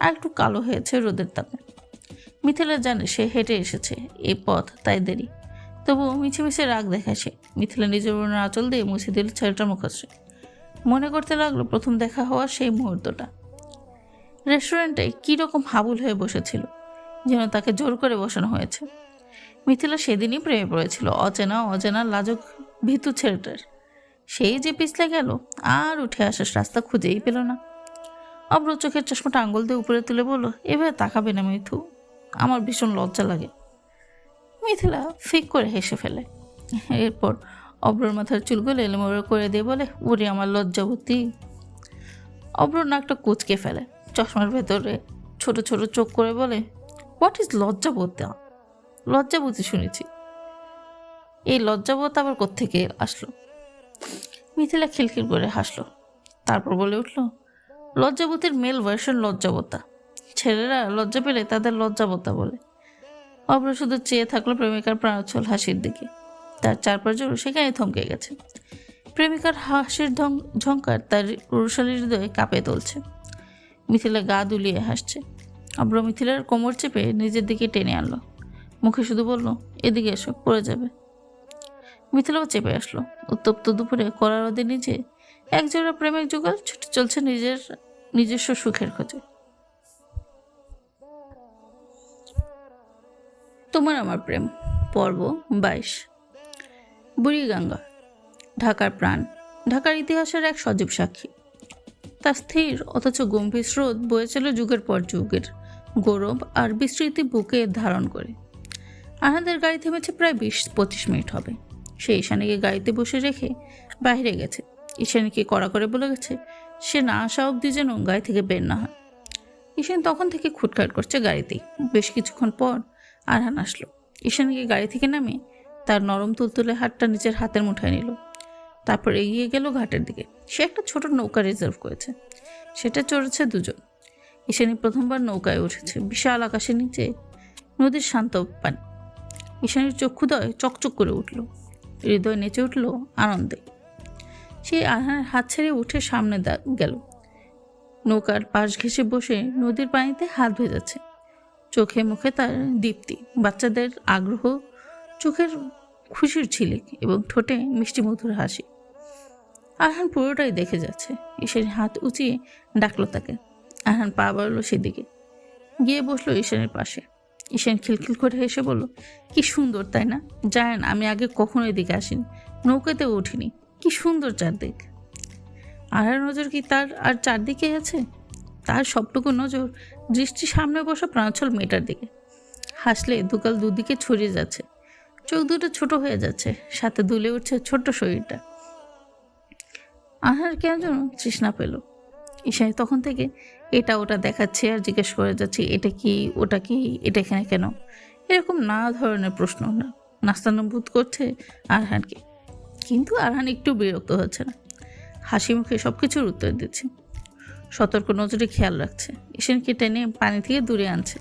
আর একটু কালো হয়েছে রোদের তাপে। মিথিলা জানে সে হেঁটে এসেছে এই পথ, তাই দেরি। তবুও মিছে রাগ দেখায় সে। মিথিলা নিজের ওড়নার আঁচল দিয়ে মুছে দিল ছেলেটার মুখশ্রী। মনে করতে লাগলো প্রথম দেখা হওয়ার সেই মুহূর্তটা। রেস্টুরেন্টে কীরকম হাবুল হয়ে বসেছিল, যেন তাকে জোর করে বসানো হয়েছে। মিথিলা সেদিনই প্রেমে পড়েছিল অচেনা লাজক ভীতু ছেলেটার। সেই যে পিছলে গেল, আর উঠে আসার রাস্তা খুঁজেই পেল না। অব্র চোখের চশমাটা আঙুল দিয়ে উপরে তুলে বলল, এভাবে তাকাবে না মিথু, আমার ভীষণ লজ্জা লাগে। মিথিলা ফিক করে হেসে ফেলে। এরপর অব্রর মাথার চুলগুলো এলোমেলো করে দিয়ে বলে, ওরে আমার লজ্জাবতী। অব্র নাকটা কুচকে ফেলে, চশমার ভেতরে ছোট ছোট চোখ করে বলে, হোয়াট ইজ লজ্জাবতী? লজ্জাবতী শুনেছি, এই লজ্জাবোধ আবার কোত্থেকে আসলো? মিথিলা খিলখিল করে হাসলো, তারপর বলে উঠল, লজ্জাবতীর মেল ভার্সন লজ্জাবতা। ছেলেরা লজ্জা পেলে তাদের লজ্জাবতা বলে। অব্র শুধু চেয়ে থাকলো প্রেমিকার প্রাণোচ্ছল হাসির দিকে। তার চারপাশ জোর সেখানে থমকে গেছে। প্রেমিকার হাসির ঝঙ্কার তার পুরুষালী হৃদয়ে কাঁপে তুলছে। মিথিলা গা দুলিয়ে হাসছে। অব্র মিথিলার কোমর চেপে নিজের দিকে টেনে আনলো, মুখে শুধু বলল, এদিকে এসো, পড়ে যাবে। মিথিলাও চেপে আসলো। উত্তপ্ত দুপুরে কড়া রোদে নিচে একজোড়া প্রেমিক যুগল ছুটে চলছে নিজস্ব সুখের খোঁজে। তোমার আমার প্রেম, পর্ব 22। বুড়িগঙ্গা, ঢাকার প্রাণ, ঢাকার ইতিহাসের এক সজীব সাক্ষী। তার স্থির অথচ গম্ভীর স্রোত বয়ে চলে যুগের পর যুগের গৌরব আর বিস্মৃতি বুকে ধারণ করে। আনন্দের গাড়ি থেমেছে প্রায় 20-25 মিনিট হবে। সে ঈশানীকে গাড়িতে বসে রেখে বাইরে গেছে। ঈশানীকে কড়া করে বলে গেছে সে না আসা অবধি যেন গাড়ি থেকে বের না হয়। ঈশানী তখন থেকে খুটখাট করছে গাড়িতেই। বেশ কিছুক্ষণ পর আরহান আসলো। ঈশানীকে গাড়ি থেকে নামিয়ে তার নরম তুলতুলে হাতটা নিজের হাতের মুঠায় নিল। তারপর এগিয়ে গেল ঘাটের দিকে। সে একটা ছোট নৌকা রিজার্ভ করেছে, সেটা চড়েছে দুজন। ঈশানী প্রথমবার নৌকায় উঠেছে। বিশাল আকাশের নিচে নদীর শান্ত পানি। ঈশানীর চক্ষুদয় চকচক করে উঠল, হৃদয় নেচে উঠল আনন্দে। সে আরহানের হাত ছেড়ে উঠে সামনে গেল। নৌকার পাশ ঘেঁষে বসে নদীর পানিতে হাত ভেজাচ্ছে। চোখে মুখে তার দীপ্তি, বাচ্চাদের আগ্রহ, চোখের খুশির ঝিলিক এবং ঠোঁটে মিষ্টি মধুর হাসি। আরহান পুরোটাই দেখে যাচ্ছে। ঈশানী হাত উঁচিয়ে ডাকলো তাকে। আরহান পা বাড়ল সেদিকে, গিয়ে বসলো ঈশানীর পাশে। ঈশান খিলখিল করে হেসে বলল, কি সুন্দর তাই না? জানেন আমি আগে কখনো এদিকে আসিনি, নৌকাতেও উঠিনি। কি সুন্দর চারদিক। আরহার নজর কি তার আর চারদিকে আছে? তার সবটুকু নজর দৃষ্টি সামনে বসা প্রাণছল মেয়েটার দিকে। হাসলে দুকাল দুদিকে ছড়িয়ে যাচ্ছে, চোখ দুটো ছোট হয়ে যাচ্ছে, সাথে দুলে উঠছে ছোট্ট শরীরটা। আরহার কেন যেন তৃষ্ণা পেল। ঈশানী তখন থেকে এটা ওটা দেখাচ্ছে আর জিজ্ঞেস করে যাচ্ছে, এটা কি, ওটা কি, এটা এখানে কেন, এরকম নানা ধরনের প্রশ্ন নাস্তানুবোধ করছে আরহানকে। কিন্তু আরহান একটু বিরক্ত হচ্ছে না, হাসি মুখে সবকিছুর উত্তর দিচ্ছে, সতর্ক নজরে খেয়াল রাখছে। ঈশানকে টেনে পানি থেকে দূরে আনছে।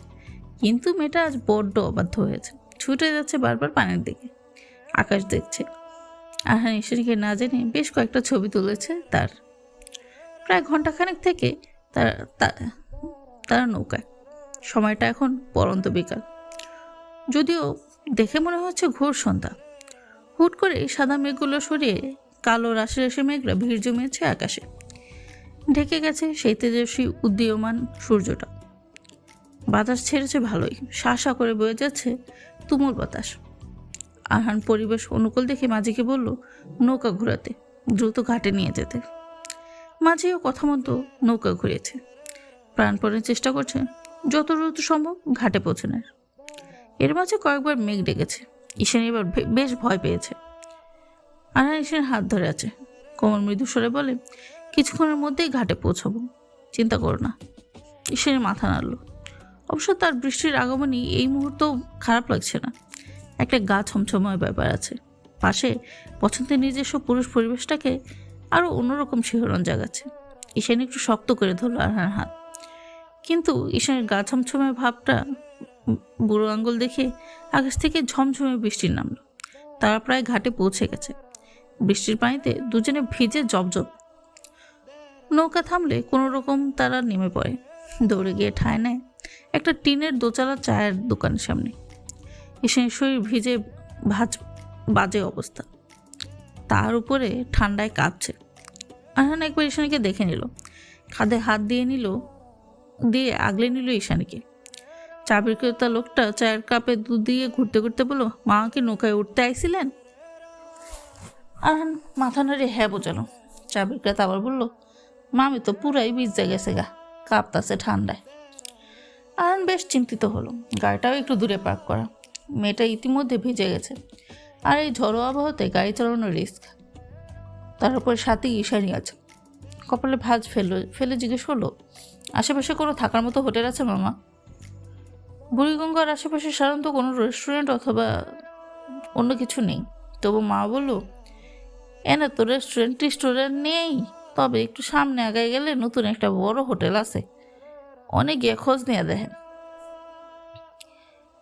কিন্তু মেয়েটা আজ বড্ড অবাধ্য হয়েছে, ছুটে যাচ্ছে বারবার পানির দিকে, আকাশ দেখছে। আরহান ঈশানীকে না জেনে বেশ কয়েকটা ছবি তুলেছে তার। প্রায় ঘন্টাখানেক থেকে তারা নৌকায়। সময়টা এখন পরন্ত বিকাল, যদিও দেখে মনে হচ্ছে ঘোর সন্ধ্যা। হুট করে সাদা মেঘগুলো সরিয়ে কালো রাশি রাশি মেঘরা ভিড় জমিয়েছে আকাশে, ঢেকে গেছে সেই তেজস্বী উদীয়মান সূর্যটা। বাতাস ছেড়েছে ভালোই, শাঁসা করে বয়ে যাচ্ছে তুমুল বাতাস। আরহান পরিবেশ অনুকূল দেখে মাঝিকে বলল নৌকা ঘোরাতে, দ্রুত ঘাটে নিয়ে যেতে। মাঝিও কথা মতো নৌকা ঘুরেছে, প্রাণপণে চেষ্টা করছে যত দ্রুত সম্ভব ঘাটে পৌঁছানোর। এর মাঝে কয়েকবার মেঘ ডেকেছে। ঈশানী এবার বেশ ভয় পেয়েছে। আরহান ঈশানীর হাত ধরে আছে, কোমল মৃদু স্বরে বলে, কিছুক্ষণের মধ্যেই ঘাটে পৌঁছাবো, চিন্তা করো না। ঈশানী মাথা নাড়ল। অবশ্য তার বৃষ্টির আগমনী এই মুহূর্তেও খারাপ লাগছে না। একটা গা ছমছময় ব্যাপার আছে, পাশে পছন্দের নিজস্ব পুরুষ পরিবেশটাকে আরও অন্যরকম শিহরণ জাগাচ্ছে। ঈশানী একটু শক্ত করে ধরল আরহানের হাত, কিন্তু ঈশানীর গা ছমছমে ভাবটা বুড়ো আঙ্গুল দেখে আকাশ থেকে ঝমঝমে বৃষ্টির নামলো। তারা প্রায় ঘাটে পৌঁছে গেছে। বৃষ্টির পানিতে দুজনে ভিজে জবজব। নৌকা থামলে কোনো রকম তারা নেমে পড়ে, দৌড়ে গিয়ে ঠায় নেয় একটা টিনের দোচালা চায়ের দোকানের সামনে। ঈশানীর শরীর ভিজে বাজে অবস্থা, তার উপরে ঠান্ডায় কাঁপছে। আরহান একবার ঈশানীকে দেখে নিল, কাঁধে হাত দিয়ে আগলে নিল ঈশানীকে। চা বিক্রেতা লোকটা চায়ের কাপে দুধ দিয়ে ঘুরতে ঘুরতে বলল, মা কি নৌকায় উঠতে আইছিলেন? আরহান মাথা নাড়িয়ে হ্যাঁ বোঝালো। চা বিক্রেতা আবার বলল, মামি তো পুরাই ভিজে গেছে গা, কাঁপতাছে ঠান্ডায়। আরহান বেশ চিন্তিত হলো। গাড়িটাও একটু দূরে পার্ক করা, মেয়েটা ইতিমধ্যে ভিজে গেছে, আর এই ঝড়ো আবহাওয়াতে গাড়ি চালানোর রিস্ক। তার উপর সাথে ঈশানী আছে। কপালে ভাঁজ ফেলে জিজ্ঞেস করলো, আশেপাশে কোনো থাকার মতো হোটেল আছে মামা? বুড়িগঙ্গার আশেপাশে সাধারণত কোনো রেস্টুরেন্ট অথবা অন্য কিছু নেই। তবু মা বলল, এনে তো রেস্টুরেন্ট নেই, তবে একটু সামনে আগায় গেলে নতুন একটা বড় হোটেল আছে, অনেক গিয়ে খোঁজ নিয়ে দেখেন।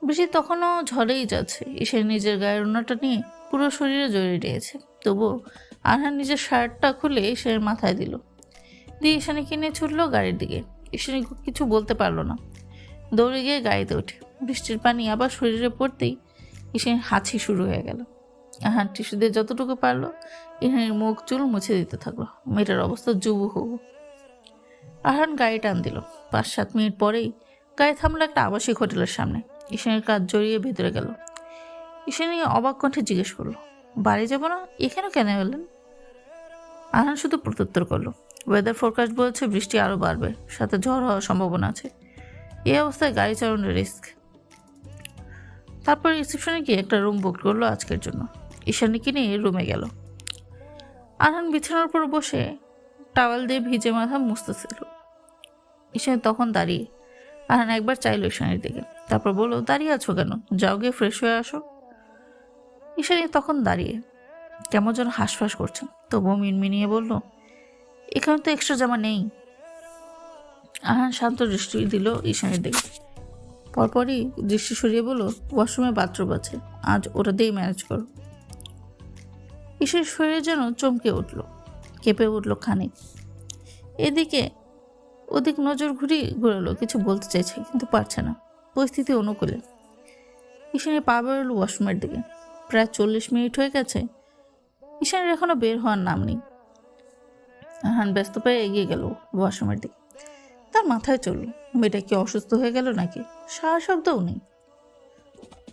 বৃষ্টি তখনও ঝড়েই যাচ্ছে। ঈশানী নিজের গায়ের ওড়নাটা নিয়ে পুরো শরীরে জড়িয়ে দিয়েছে। তবুও আরহান নিজের শার্টটা খুলে ঈশানীর মাথায় দিল, দিয়ে ঈশানীকে নিয়ে ছুটলো গাড়ির দিকে। ঈশানী কিছু বলতে পারলো না, দৌড়ে গিয়ে গাড়িতে ওঠে। বৃষ্টির পানি আবার শরীরে পড়তেই ঈশানীর হাঁচি শুরু হয়ে গেল। আরহান টিস্যু দিয়ে যতটুকু পারলো ঈশানীর মুখ চুল মুছে দিতে থাকলো। মেয়েটার অবস্থা জুবুহুবু। আরহান গাড়ি টান দিল। 5-7 মিনিট পরেই গাড়ি থামলো একটা আবাসিক হোটেলের সামনে। ঈশানীর কাজ জড়িয়ে ভেতরে গেল। ঈশানী অবাক কণ্ঠে জিজ্ঞেস করলো, বাড়ি যাবো না, এখানে কেন এলেন? আরহান শুধু প্রত্যুত্তর করলো, ওয়েদার ফোরকাস্ট বলছে বৃষ্টি আরও বাড়বে, সাথে ঝড় হওয়ার সম্ভাবনা আছে, এই অবস্থায় গাড়ি চালানোর রিস্ক। তারপর রিসেপশনে গিয়ে একটা রুম বুক করলো আজকের জন্য। ঈশানীকে নিয়ে রুমে গেল। আরহান বিছানার উপর বসে টাওয়াল দিয়ে ভিজে মাথা মুছতেছিল। ঈশানী তখন দাঁড়িয়ে। আরহান একবার চাইলো ঈশানীর দিকে, তারপর বলল, দাঁড়িয়ে আছো কেন, যাও গিয়ে ফ্রেশ হয়ে আসো। ঈশানী তখন দাঁড়িয়ে কেমন যেন হাঁসফাঁস করছেন, তবুও মিনমিনিয়ে বলল, এখানে তো এক্সট্রা জামা নেই। আরহান শান্ত দৃষ্টি দিল ঈশানীর দিকে। পরপরই দৃষ্টি সরিয়ে বলল, ওয়াশরুমে বাথরুম আছে, আজ ওটা দিয়েই ম্যানেজ করো। ঈশার শরীরে যেন চমকে উঠল, কেঁপে উঠল খানিক। এদিকে ওদিক নজর ঘুরালো, কিছু বলতে চাইছে কিন্তু পারছে না, পরিস্থিতি অনুকূলে। ঈশানের পা বেরোল ওয়াশরুমের দিকে। প্রায় 40 মিনিট হয়ে গেছে, ঈশানের এখনো বের হওয়ার নাম নেই। আরহান ব্যস্ত পায়ে এগিয়ে গেল ওয়াশরুমের দিকে। তার মাথায় চলল, মেয়েটা কি অসুস্থ হয়ে গেল নাকি? সারা শব্দও নেই।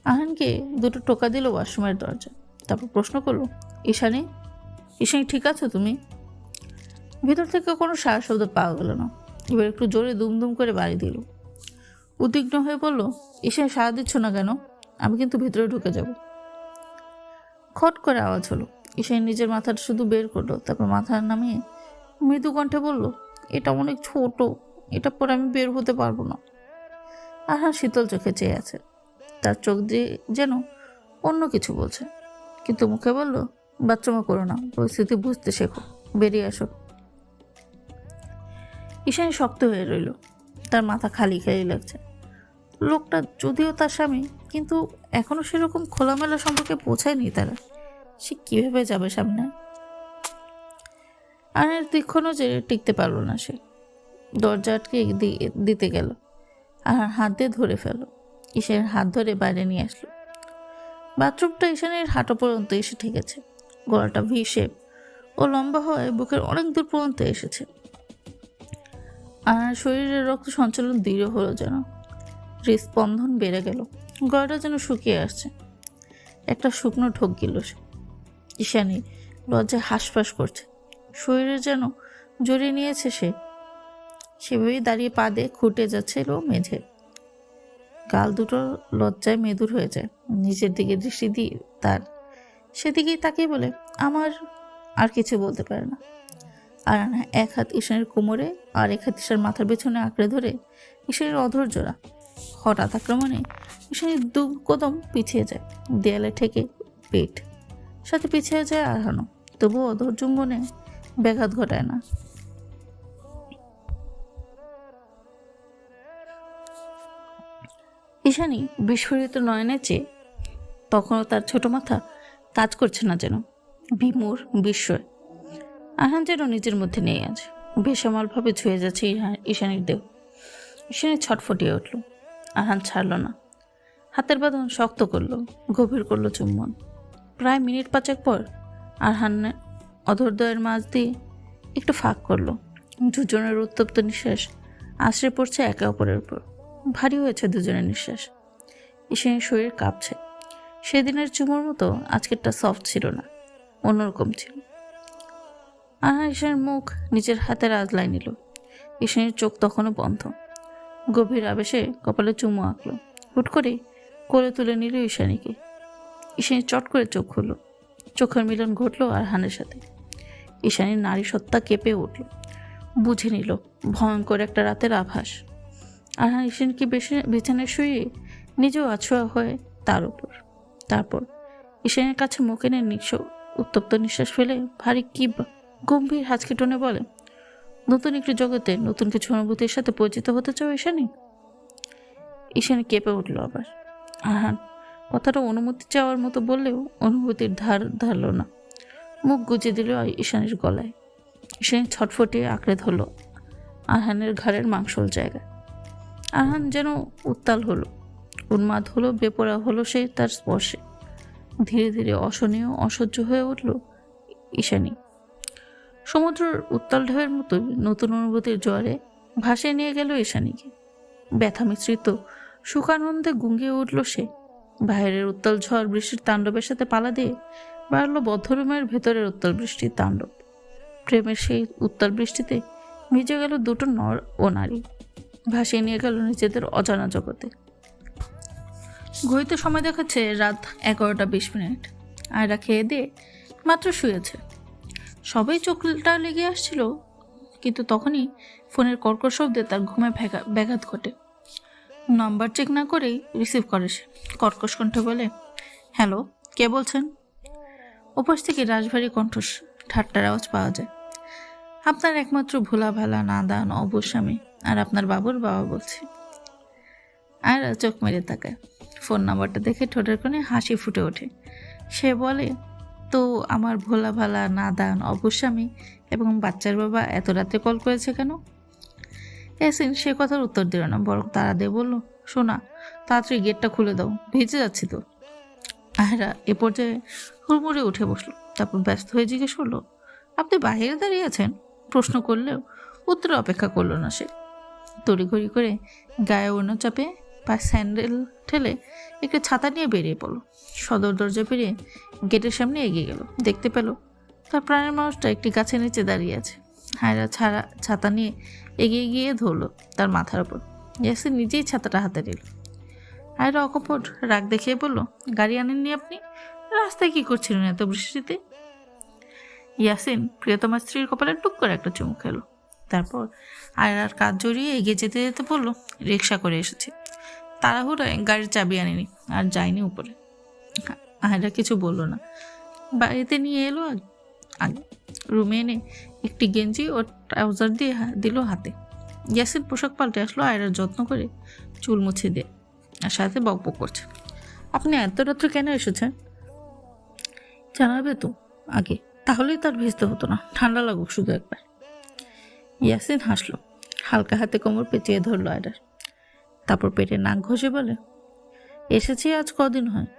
আরহানকে দুটো টোকা দিল ওয়াশরুমের দরজা, তারপর প্রশ্ন করলো, ঈশানী, ঈশানী ঠিক আছো তুমি? ভিতর থেকে কোনো সারা শব্দ পাওয়া গেল না। এবার একটু জোরে দুমদুম করে বাড়ি দিল। উদ্বিগ্ন হয়ে বলল, ঈশানী সাড়া দিচ্ছ না কেন? আমি কিন্তু ভেতরে ঢুকে যাব। খট করে আওয়াজ হলো। ঈশানী নিজের মাথাটা শুধু বের করলো, তারপর মাথা নামিয়ে মৃদু কণ্ঠে বলল, এটা অনেক ছোট, এটা পরে আমি বের হতে পারবো না। আরহান শীতল চোখে চেয়ে আছে, তার চোখ দিয়ে যেন অন্য কিছু বলছে, কিন্তু মুখে বলল, বাচ্চামা করো না, পরিস্থিতি বুঝতে শেখো, বেরিয়ে আসো। ঈশানী শক্ত হয়ে রইল, তার মাথা খালি খালি লাগছে। লোকটা যদিও তার স্বামী, কিন্তু এখনো সেরকম খোলামেলা সম্পর্কে পৌঁছায়নি তারা। সে কিভাবে যাবে সামনে? আর তীক্ষ্ণ নজরে টিকতে পারলো না সে। দরজা আটকে দিতে গেল, আর হাত দিয়ে ধরে ফেলল। ঈশানের হাত ধরে বাইরে নিয়ে আসলো। বাথরুমটা ঈশানের হাঁটু পর্যন্ত এসে ঠেকেছে। গলাটা ভি শেপ ও লম্বা হওয়ায় বুকের অনেক দূর পর্যন্ত এসেছে। আর শরীরের রক্ত সঞ্চালন দৃঢ় হলো যেন, হৃদস্পন্দন বেড়ে গেল, গলাটা যেন শুকিয়ে আসছে। একটা শুকনো ঢোক গেল সে। ঈশানী লজ্জায় হাঁসফাঁস করছে, শরীরে যেন জড়িয়ে নিয়েছে সে। সেভাবেই দাঁড়িয়ে পা দিয়ে খুঁটে যাচ্ছিল মেঝে। গাল দুটো লজ্জায় মেদুর হয়ে যায়। নিজের দিকে দৃষ্টি দিয়ে তার সেদিকেই তাকিয়ে বলে, আমার। আর কিছু বলতে পারে না। আর এক হাত ঈশানের কোমরে আর এক হাত ঈশার মাথার পেছনে আঁকড়ে ধরে ঈশানের অধর জোড়া। হঠাৎ আক্রমণে ঈশানের দু কদম পিছিয়ে যায়, দেয়ালে ঠেকে পেট, সাথে পিছিয়ে যায় আরহানও। তবুও অধর চুম্বনে ব্যাঘাত ঘটায় না। ঈশানী বিস্ফোরিত নয়নে চেয়ে, তখনও তার ছোট মাথা কাজ করছে না যেন, বিমূঢ় বিস্ময়। আরহান যেন নিজের মধ্যে নেই আজ, বেসামালভাবে ছুঁয়ে যাচ্ছে ঈশানীর দেহ। ঈশানী ছটফটিয়ে উঠল। আরহান ছাড়ল না, হাতের বাঁধন শক্ত করলো, গভীর করলো চুম্বন। প্রায় মিনিট 5 পর আরহান অধরদ্বয়ের মাঝ দিয়ে একটু ফাঁক করলো। দুজনের উত্তপ্ত নিঃশ্বাস আশ্রে পড়ছে একে অপরের উপর। ভারী হয়েছে দুজনের নিঃশ্বাস। ঈশানীর শরীর কাঁপছে। সেদিনের চুমোর মতো আজকেরটা সফট ছিল না, অন্যরকম ছিল। আরহান ঈশানীর মুখ নিজের হাতের আজলায় নিল। ঈশানীর চোখ তখনও বন্ধ। গভীর আবেশে কপালে চুমু আঁকলো। হুট করে কোলে তুলে নিল ঈশানীকে। ঈশানী চট করে চোখ খুলল। চোখের মিলন ঘটল আরহানের সাথে। ঈশানীর নারী সত্তা কেঁপে উঠল। বুঝে নিল ভয়ঙ্কর একটা রাতের আভাস। আরহান ঈশানীকে বিছানায় শুয়ে নিজেও আছোয়া হয়ে তার উপর। তারপর ঈশানীর কাছে মুখ এনে উত্তপ্ত নিঃশ্বাস ফেলে ভারী কি গম্ভীর হাঁচকি টোনে বলে, নতুন একটি জগতে নতুন কিছু অনুভূতির সাথে পরিচিত হতে চাও ঈশানী? ঈশানী কেঁপে উঠল আবার। আরহান কথাটা অনুমতি চাওয়ার মতো বললেও অনুভূতির ধার ধারল না। মুখ গুজে দিল ঈশানীর গলায়। ঈশানী ছটফটিয়ে আঁকড়ে ধরল আরহানের ঘাড়ের মাংসল জায়গায়। আরহান যেন উত্তাল হলো, উন্মাদ হলো, বেপরা হলো সে তার স্পর্শে। ধীরে ধীরে অসহনীয় অসহ্য হয়ে উঠল ঈশানী। সমুদ্রের উত্তাল ঢেউয়ের মতো নতুন অনুভূতির জোয়ারে ভাসিয়ে নিয়ে গেল ঈশানীকে। ব্যথা মিশ্রিত সুখানন্দে গুঙ্গিয়ে উঠল সে। বাইরের উত্তাল ঝড় বৃষ্টির তাণ্ডবের সাথে পালা দিয়ে বাড়ল বদ্ধরুমের ভেতরের উত্তাল বৃষ্টির তাণ্ডব। প্রেমের সেই উত্তাল বৃষ্টিতে ভিজে গেল দুটো নর ও নারী, ভাসিয়ে নিয়ে গেল নিজেদের অজানা জগতে। ঘড়িতে সময় দেখাচ্ছে রাত 11:20। আয়রা খেয়ে দিয়ে মাত্র শুয়েছে। সবাই চোখটা লেগে আসছিল, কিন্তু তখনই ফোনের কর্কশ শব্দে তার ঘুমে ব্যাঘাত ঘটে। নাম্বার চেক না করেই রিসিভ করে সে। কর্কশ কণ্ঠে বলে, হ্যালো, কে বলছেন? ওপাশ থেকে রাশভারী কণ্ঠ ঠাট্টার আওয়াজ পাওয়া যায়। আপনার একমাত্র ভোলা ভালা নাদান অবস্বামী আর আপনার বাবুর বাবা বলছি। আর চোখ মেরে তাকায়। ফোন নাম্বারটা দেখে ঠোঁটের কোণে হাসি ফুটে ওঠে। সে বলে, তো আমার ভোলা ভালা নাদান অবস্বামী এবং বাচ্চার বাবা এত রাতে কল করেছে কেন? ইয়াসিন সে কথার উত্তর দিল না, বরং তারা দিয়ে বলল, শোনা, তাড়াতাড়ি গেটটা খুলে দাও, ভিজে যাচ্ছি তো। আহেরা এ পর্যায়ে হুড়মুড়ে উঠে বসলো। তারপর ব্যস্ত হয়ে জিজ্ঞেস করলো, আপনি বাইরে দাঁড়িয়ে আছেন? প্রশ্ন করলেও উত্তর অপেক্ষা করলো না সে। তড়িঘড়ি করে গায়ে অন্য চাপে বা স্যান্ডেল ঠেলে একটা ছাতা নিয়ে বেরিয়ে পড়লো। সদর দরজা পেরিয়ে গেটের সামনে এগিয়ে গেল। দেখতে পেল তার প্রাণের মানুষটা একটি গাছের নিচে দাঁড়িয়ে আছে। হায়রা ছাতা নিয়ে এগিয়ে গিয়ে ধরলো তার মাথার উপর। ইয়াসিন নিজেই ছাতাটা হাতে নিল। হায়রা অকপট রাগ দেখিয়ে বলল, গাড়ি আনেননি আপনি? রাস্তায় কি করছিলেন এত বৃষ্টিতে? ইয়াসিন প্রিয়তমা স্ত্রীর কপালে টুক করে একটা চুমু খেলো। তারপর আয়রার কাজ জড়িয়ে এগিয়ে যেতে যেতে বলল, রিক্সা করে এসেছি, তাড়াহুড়োয় গাড়ির চাবি আনিনি, আর যায়নি উপরে। আয়রা কিছু বলল না। বাড়িতে নিয়ে এলো আগে, রুমে এনে একটি গেঞ্জি ও ট্রাউজার দিয়ে দিল হাতে। ইয়াসিন পোশাক পাল্টে আসলো আয়রার যত্ন করে চুল মুছে দিয়ে, আর সাথে বকবক করছে, আপনি এত রাত্রে কেন এসেছেন? জানাবে তো আগে, তাহলেই তার ভিজতে হতো না, ঠান্ডা লাগুক শুধু একবার। ইয়াসিন হাসলো, হালকা হাতে কোমর পেঁচিয়ে ধরলো আয়রার। তারপর পেটে নাক ঘষে বলে, এসেছি আজ কদিন হয়।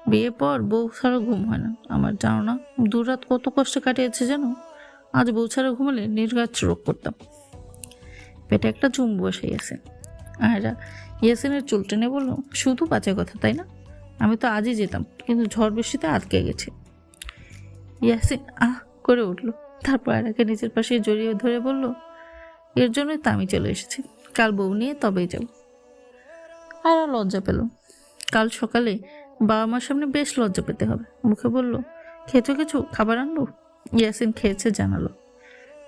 বিয়ে পর বউ ছাড়া ঘুম হয় না আমার, জানো না? দুরাত কত কষ্টে কাটিয়েছে জানো? আজ বউ ছাড়া ঘুমালে নির্ঘাত রোগ করতাম। পেটে একটা চুম বসে ইয়াসিন। আয়রা ইয়াসিনের চুল টেনে বলল, শুধু বাজে কথা তাই না? আমি তো আজই যেতাম, কিন্তু ঝড় বৃষ্টিতে আটকে গেছে। ইয়াসিন আহ করে উঠল। তারপর আয়রাকে নিজের পাশে জড়িয়ে ধরে বলল, এর জন্যই তো আমি চলে এসেছি, কাল বউ নিয়ে তবেই যাব। আয়রা লজ্জা পেল। কাল সকালে বাবা মার সামনে বেশ লজ্জা পেতে হবে। মুখে বলল, খেয়েছো কিছু, খাবার আনবো? ইয়াসিন খেয়েছে জানালো।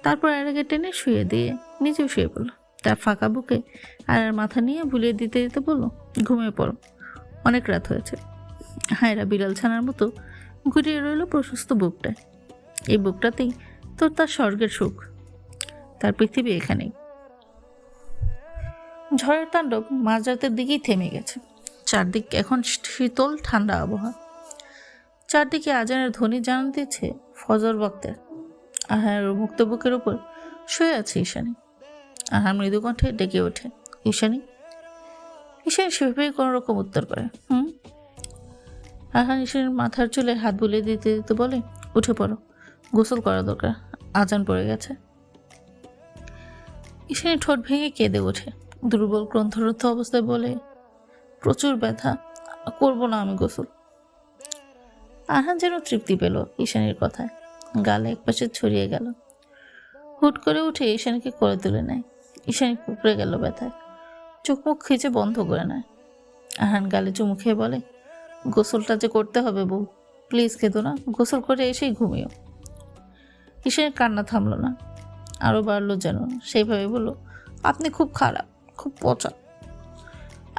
তারপর আয়রাকে টেনে শুয়ে দিয়ে নিজেও শুয়ে পড়লো। তার ফাঁকা বুকে আয়রার মাথা নিয়ে ভুলিয়ে দিতে দিতে বলল, ঘুমিয়ে পড়ো, অনেক রাত হয়েছে। আয়রা বিড়াল ছানার মতো ঘুরিয়ে রইল প্রশস্ত বুকটায়। এই বুকটাতেই তোর তার স্বর্গের সুখ, তার পৃথিবী এখানেই। ঝড়ের তাণ্ডব মাঝরাতের দিকেই থেমে গেছে। চারদিক এখন শীতল ঠান্ডা আবহাওয়া। চারদিকে আজানের ধ্বনি জানান দিচ্ছে ফজর বক্তের। আহার মুক্ত বুকের উপর শুয়ে আছে ঈশানী। আহার মৃদু কণ্ঠে ডেকে ওঠে, ঈশানী। ঈশানী সেভাবেই কোনো রকম উত্তর করে, আহার ঈশানীর মাথার চুলে হাত বুলিয়ে দিতে দিতে বলে, উঠে পড়ো, গোসল করা দরকার, আজান পড়ে গেছে। ঈশানী ঠোঁট ভেঙে কেঁদে ওঠে, দুর্বল গ্রন্থরুদ্ধ অবস্থায় বলে, প্রচুর ব্যথা, করবো না আমি গোসল। আহান যেন তৃপ্তি পেল ঈশানীর কথায়, গালে একপাশে ছড়িয়ে গেল। হুট করে উঠে ঈশানীকে কোলে তুলে নেয়। ঈশানী কুকড়ে গেল ব্যথায়, চোখ মুখ খিচে বন্ধ করে নেয়। আহান গালে চুমু খেয়ে বলে, গোসলটা যে করতে হবে বউ, প্লিজ কেঁদো না, গোসল করে এসেই ঘুমিও। ঈশানীর কান্না থামলো না, আরো বাড়লো যেন। সেইভাবে বলল, আপনি খুব খারাপ, খুব পচা।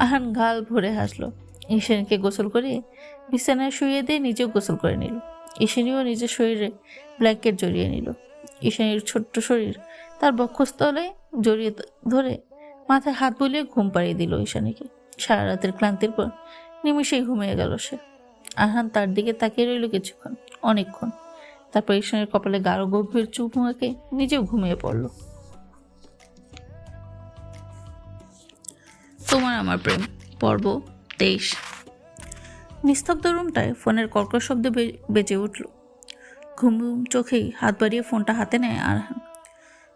আহান গাল ভরে হাসলো। ঈশানীকে গোসল করে বিছানায় শুয়ে দিয়ে নিজেও গোসল করে নিল। ঈশানীও নিজের শরীরে ব্ল্যাঙ্কেট জড়িয়ে নিল। ঈশানীর ছোট্ট শরীর তার বক্ষস্থলে জড়িয়ে ধরে মাথায় হাত বুলিয়ে ঘুম পাড়িয়ে দিল ঈশানীকে। সারা রাতের ক্লান্তির পর নিমিষেই ঘুমিয়ে গেল সে। আহান তার দিকে তাকিয়ে রইল কিছুক্ষণ, অনেকক্ষণ। তারপর ঈশানীর কপালে গাঢ় গভীর চুমু এঁকে নিজেও ঘুমিয়ে পড়ল। তোমার আমার প্রেম, পর্ব 23। নিস্তব্ধ রুমটায় ফোনের কর্কশ শব্দ বেজে উঠল। ঘুম ঘুম চোখেই হাত বাড়িয়ে ফোনটা হাতে নেয় আরহান।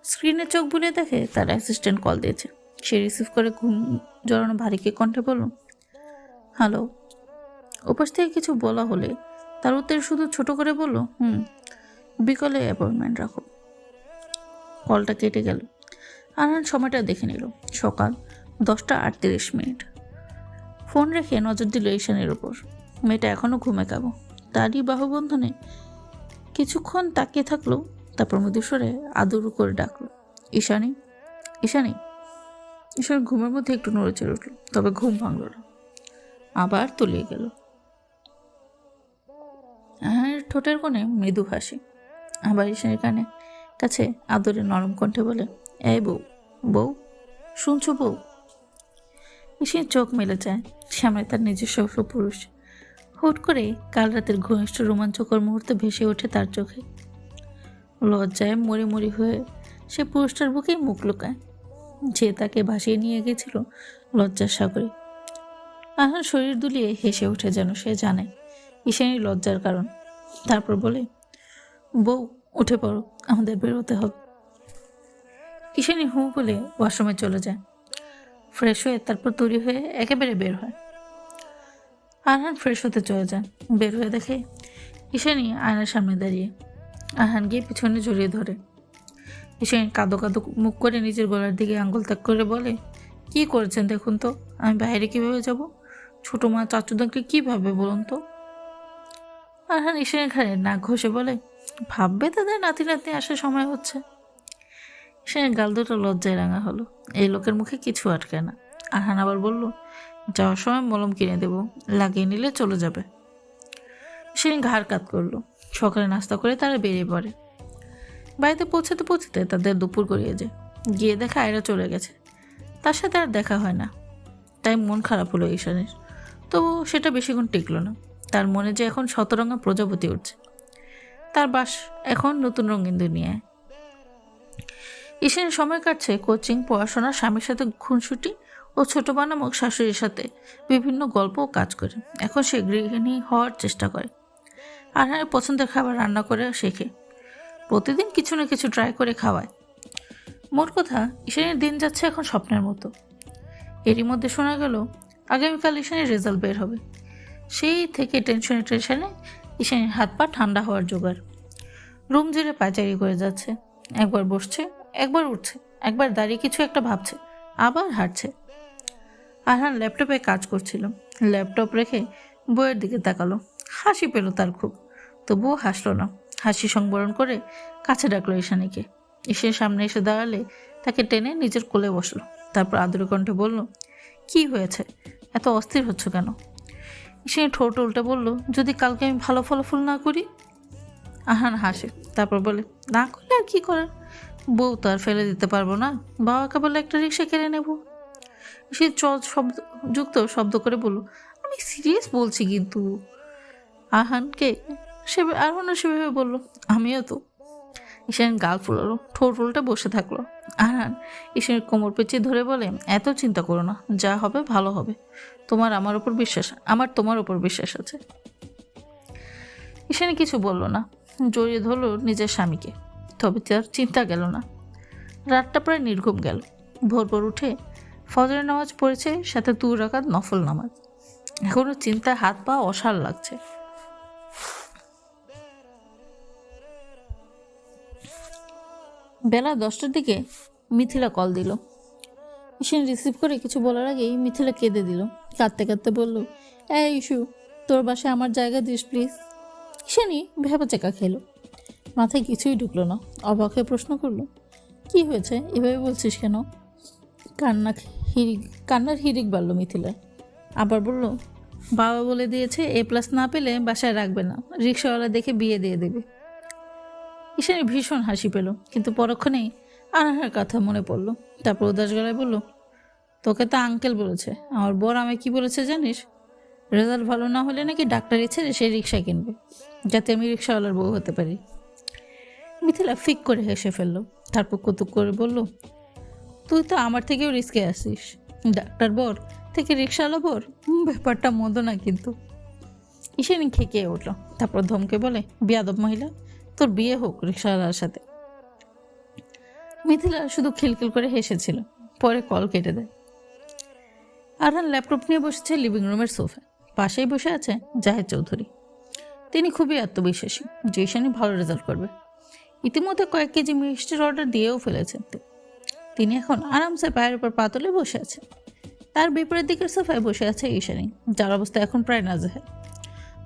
স্ক্রিনে চোখ বুলিয়ে দেখে তার অ্যাসিস্ট্যান্ট কল দিয়েছে। সে রিসিভ করে ঘুম জড়ানো ভারীকে কণ্ঠে বলল, হ্যালো। ওপাশ থেকে কিছু বলা হলে তার উত্তরে শুধু ছোট করে বলল, বিকালে অ্যাপয়েন্টমেন্ট রাখো। কলটা কেটে গেল। আরহান সময়টা দেখে নিল, সকাল 10:38। ফোন রেখে নজর দিল ঈশানীর উপর। মেয়েটা এখনো ঘুমে কাবো। তারই বাহুবন্ধনে কিছুক্ষণ তাকিয়ে থাকলো, তারপর মৃদুস্বরে আদর করে ডাকলো, ঈশানী, ঈশানী। ঈশানী ঘুমের মধ্যে একটু নড়েচড়ে উঠল, তবে ঘুম ভাঙল না, আবার তলিয়ে গেল। আহানের ঠোঁটের কোণে মৃদু হাসি। আবার ঈশানীর কানে কাছে আদরে নরম কণ্ঠে বলে, এই বউ, বউ শুনছো বউ? ঈশানী চোখ মেলে যায়, সামনে তার নিজস্ব পুরুষ। হুট করে কাল রাতের ঘনিষ্ঠ রোমাঞ্চকর মুহূর্ত ভেসে ওঠে তার চোখে। লজ্জায় মরি মরি হয়ে সে পুরুষটার বুকেই মুখ লুকায়, যে তাকে ভাসিয়ে নিয়ে গেছিল লজ্জার সাগরে। আহান শরীর দুলিয়ে হেসে ওঠে, যেন সে জানে ঈশানীর লজ্জার কারণ। তারপর বলে, বউ উঠে পড়ো, আমাদের বেরোতে হবে। ঈশানী হু বলে ওয়াশরুমে চলে যায়। ফ্রেশ হয়ে তারপর তৈরি হয়ে একেবারে বের হয়। আরহান ফ্রেশ হতে চলে যায়। বের হয়ে দেখে ঈশানী আয়নার সামনে দাঁড়িয়ে। আরহান গিয়ে পিছনে জড়িয়ে ধরে। ঈশানী কাঁদো কাঁদো মুখ করে নিজের গলার দিকে আঙুল তাক করে বলে, কি করেছেন দেখুন তো, আমি বাইরে কিভাবে যাব? ছোট মা চাচুদাকে কি ভাববে বলুন তো? আরহান ঈশানীর ঘাড়ে নাক ঘষে বলে, ভাববে তাদের নাতি নাতনি আসার সময় হচ্ছে। ঈশানীর গাল দুটো লজ্জায় রাঙা হলো। এই লোকের মুখে কিছু আটকায় না। আরহান আবার বলল, যাওয়ার সময় মলম কিনে দেবো, লাগিয়ে নিলে চলে যাবে। ঈশানী ঘাড় কাত করলো। সকালে নাস্তা করে তারা বেরিয়ে পড়ে। বাড়িতে পৌঁছাতে পৌঁছাতে তাদের দুপুর গড়িয়ে যায়। গিয়ে দেখা আয়রা চলে গেছে, তার সাথে আর দেখা হয় না। তাই মন খারাপ হলো ঈশানীর। তবু সেটা বেশিক্ষণ টিকলো না। তার মনে যে এখন শতরঙা প্রজাপতি উঠছে। তার বাস এখন নতুন রঙিন দুনিয়ায়। ঈশানীর সময় কাটছে কোচিং, পড়াশোনা, স্বামীর সাথে খুনসুটি ও ছোট বানামক শাশুড়ির সাথে বিভিন্ন গল্প ও কাজ করে। এখন সে গৃহিণী হওয়ার চেষ্টা করে। আরহানের পছন্দের খাবার রান্না করে শেখে। প্রতিদিন কিছু না কিছু ট্রাই করে খাওয়ায়। মোট কথা, ঈশানীর দিন যাচ্ছে এখন স্বপ্নের মতো। এরই মধ্যে শোনা গেল আগামীকাল ঈশানীর রেজাল্ট বের হবে। সেই থেকে টেনশনে ঈশানীর হাত পা ঠান্ডা হওয়ার জোগাড়। রুম জুড়ে পায়চারি করে যাচ্ছে। একবার বসছে, একবার উঠছে, একবার দাঁড়িয়ে কিছু একটা ভাবছে, আবার হাঁটছে। আরহান ল্যাপটপে কাজ করছিল। ল্যাপটপ রেখে বইয়ের দিকে তাকালো। হাসি পেল তার খুব, তবুও হাসলো না। হাসি সংবরণ করে কাছে ডাকলো ঈশানীকে। ঈশানীর সামনে এসে দাঁড়ালে তাকে টেনে নিজের কোলে বসলো। তারপর আদুরে কণ্ঠে বলল, কি হয়েছে, এত অস্থির হচ্ছ কেন? ঈশানী ঠোঁট উল্টে বলল, যদি কালকে আমি ভালো ফলাফল না করি? আরহান হাসে, তারপর বলে, না করলে আর কি করার, বউ তো আর ফেলে দিতে পারবো না, বাবাকে বলে একটা রিক্সা কিনে নেব। সে শব্দ করে বলল, আমি সিরিয়াস বলছি কিন্তু। আরহানও সেভাবে বলল, আমিও তো। ঈশানীর গাল ফুলালো, ঠোঁট উল্টে বসে থাকলো। আরহান ঈশানীর কোমর পেঁচিয়ে ধরে বলে, এত চিন্তা করো না, যা হবে ভালো হবে। আমার তোমার উপর বিশ্বাস আছে। ঈশানী কিছু বলল না, জড়িয়ে ধরল নিজের স্বামীকে। তবে তার চিন্তা গেল না। রাতটা প্রায় নির্ঘুম গেল। ভোর উঠে ফজরের নামাজ পড়েছে, সাথে 2 রাকাত নফল নামাজ। এখনো চিন্তায় হাত পা অসাড় লাগছে। বেলা 10টার দিকে মিথিলা কল দিল। ঈশানী রিসিভ করে কিছু বলার আগেই মিথিলা কেঁদে দিল। কাঁদতে কাঁদতে বলল, এই ইস্যু, তোর বাসায় আমার জায়গা দিস প্লিজ। ঈশানী ভেবা চেকা খেলো, মাথায় কিছুই ঢুকলো না। অবাক হয়ে প্রশ্ন করলো, কি হয়েছে, এভাবে বলছিস কেন? কান্নার হিরিক বাড়ল মিথিলার। আবার বলল, বাবা বলে দিয়েছে A+ না পেলে বাসায় রাখবে না, রিক্সাওয়ালা দেখে বিয়ে দিয়ে দেবে। ঈশানী ভীষণ হাসি পেল, কিন্তু পরক্ষণেই আনহার কথা মনে পড়ল। তারপর উদাস গলায় বলল, তোকে তো আঙ্কেল বলেছে, আমার বর আমায় কি বলেছে জানিস? রেজাল্ট ভালো না হলে নাকি ডাক্তারি ছেড়ে সে রিক্সা কিনবে, যাতে আমি রিক্সাওয়ালার বউ হতে পারি। মিথিলা ফিক করে হেসে ফেললো। তারপর কৌতুক করে বলল, তুই তো আমার থেকেও রিস্কে আসিস, ডাক্তার বর থেকে রিক্সাওয়ালা বর, ব্যাপারটা মন্দ না কিন্তু। ঈশানী খেকিয়ে উঠল। তারপর ধমকে বলে, বেয়াদব মহিলা, তোর বিয়ে হোক রিক্সাওয়ালার সাথে। মিথিলা শুধু খিলখিল করে হেসেছিল, পরে কল কেটে দেয়। আরহান ল্যাপটপ নিয়ে বসেছে লিভিং রুমের সোফায়। পাশেই বসে আছে জাহেদ চৌধুরী। তিনি খুবই আত্মবিশ্বাসী যে ঈশানী ভালো রেজাল্ট করবে। ইতিমধ্যে কয়েক কেজি মিষ্টির অর্ডার দিয়েও ফেলেছেন। তিনি এখন আরামসে পায়ের উপর পা তুলে বসে আছে। তার বিপরীত দিকের সোফায় বসে আছে ঈশানী, যার অবস্থা এখন প্রায় নাজেহাল।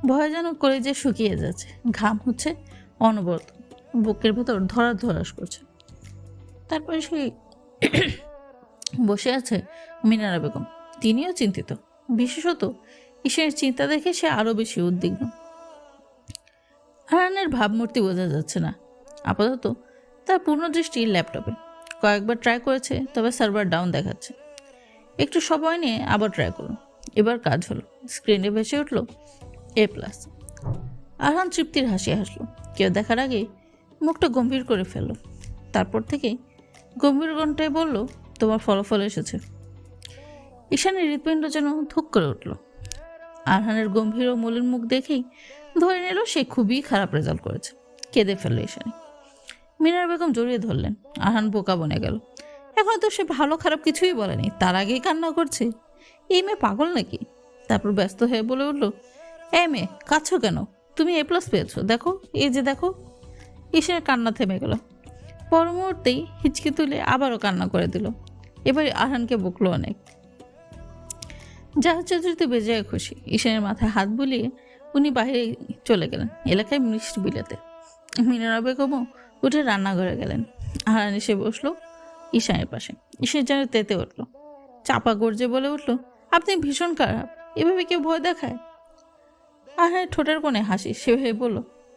ভয় যেন কলেজে শুকিয়ে যাচ্ছে, ঘাম হচ্ছে অনবরত, বুকের ভেতর ধরাস করছে। তারপরে সেই বসে আছে মিনারা বেগম। তিনিও চিন্তিত, বিশেষত ঈশানীর চিন্তা দেখে সে আরও বেশি উদ্বিগ্ন। আরহানের ভাবমূর্তি বোঝা যাচ্ছে না। আপাতত তার পূর্ণ দৃষ্টি ল্যাপটপে। কয়েকবার ট্রাই করেছে, তবে সার্ভার ডাউন দেখাচ্ছে। একটু সময় নিয়ে আবার ট্রাই করলো। এবার কাজ হলো, স্ক্রিনে ভেসে উঠলো A+। আরহান তৃপ্তির হাসি হাসলো। কেউ দেখার আগে মুখটা গম্ভীর করে ফেললো। তারপর থেকে গম্ভীর কণ্ঠায় বলল, তোমার ফলাফল এসেছে। ঈশানের হৃৎপিণ্ড যেন ধুক করে উঠল। আরহানের গম্ভীর ও মলিন মুখ দেখেই ধরে নিল সে খুবই খারাপ রেজাল্ট করেছে। কেঁদে ফেললো ঈশানী। মিনার বেগম জড়িয়ে ধরলেন। আরহান বোকা বনে গেল। এখন তো সে ভালো খারাপ কিছুই বলেনি, তার আগেই কান্না করছে। এই মেয়ে পাগল নাকি? তারপর ব্যস্ত হয়ে বলে উঠল, এ মেয়ে কাঁদছো কেন? তুমি A+ পেয়েছো, দেখো, এই যে দেখো। ঈশানের কান্না থেমে গেল। পর মুহূর্তেই হিচকি তুলে আবারও কান্না করে দিল। এবারে আরহানকে বকলো অনেক। জাহাজ চৌধুরীতে বেজে খুশি। ঈশানের মাথায় হাত বুলিয়ে উনি বাইরে চলে গেলেন, এলাকায় মিষ্টি বিলাতে। মিনারা বেগমও উঠে রান্নাঘরে গেলেন। আরহান এসে বসলো ঈশানের পাশে। ঈশান যেন তেতে উঠল। চাপা গর্জে বলে উঠল, আপনি ভীষণ খারাপ, এভাবে কেউ ভয় দেখায়? আরহানের ঠোঁটের কোণে হাসি। সে ভেবে বলল,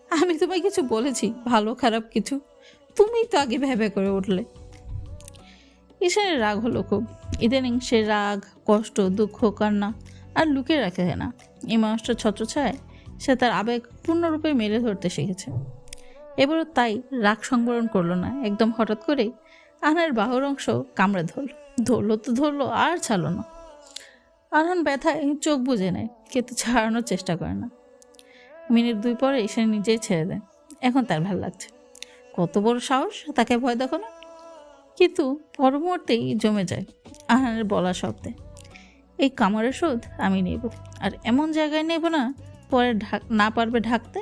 আমি তোমায় কিছু বলেছি ভালো খারাপ কিছু? তুমিই তো আগে ভেবে করে উঠলে। ঈশানের রাগ হলো খুব। ইদানিং সে রাগ, কষ্ট, দুঃখ, কান্না আর লুকিয়ে রাখে না। এই মানুষটার ছত্রছায়ায় সে তার আবেগ পূর্ণরূপে মেলে ধরতে শিখেছে। এবারও তাই রাগ সংবরণ করলো না। একদম হঠাৎ করেই আরহানের বাহুর অংশ কামড়ে ধরলো আর ছাড়লো না। আরহান ব্যথায় চোখ বুজে নেয়, কিন্তু ছাড়ানোর চেষ্টা করে না। মিনিট 2 পরে ঈশানী নিজেই ছেড়ে দেয়। এখন তার ভালো লাগছে। কত বড় সাহস তাকে ভয় দেখানো! কিন্তু পর মুহূর্তেই জমে যায় আরহানের বলা শব্দে, এই কামড়ের শোধ আমি নেব, আর এমন জায়গায় নেব না পরে না পারবে ঢাকতে,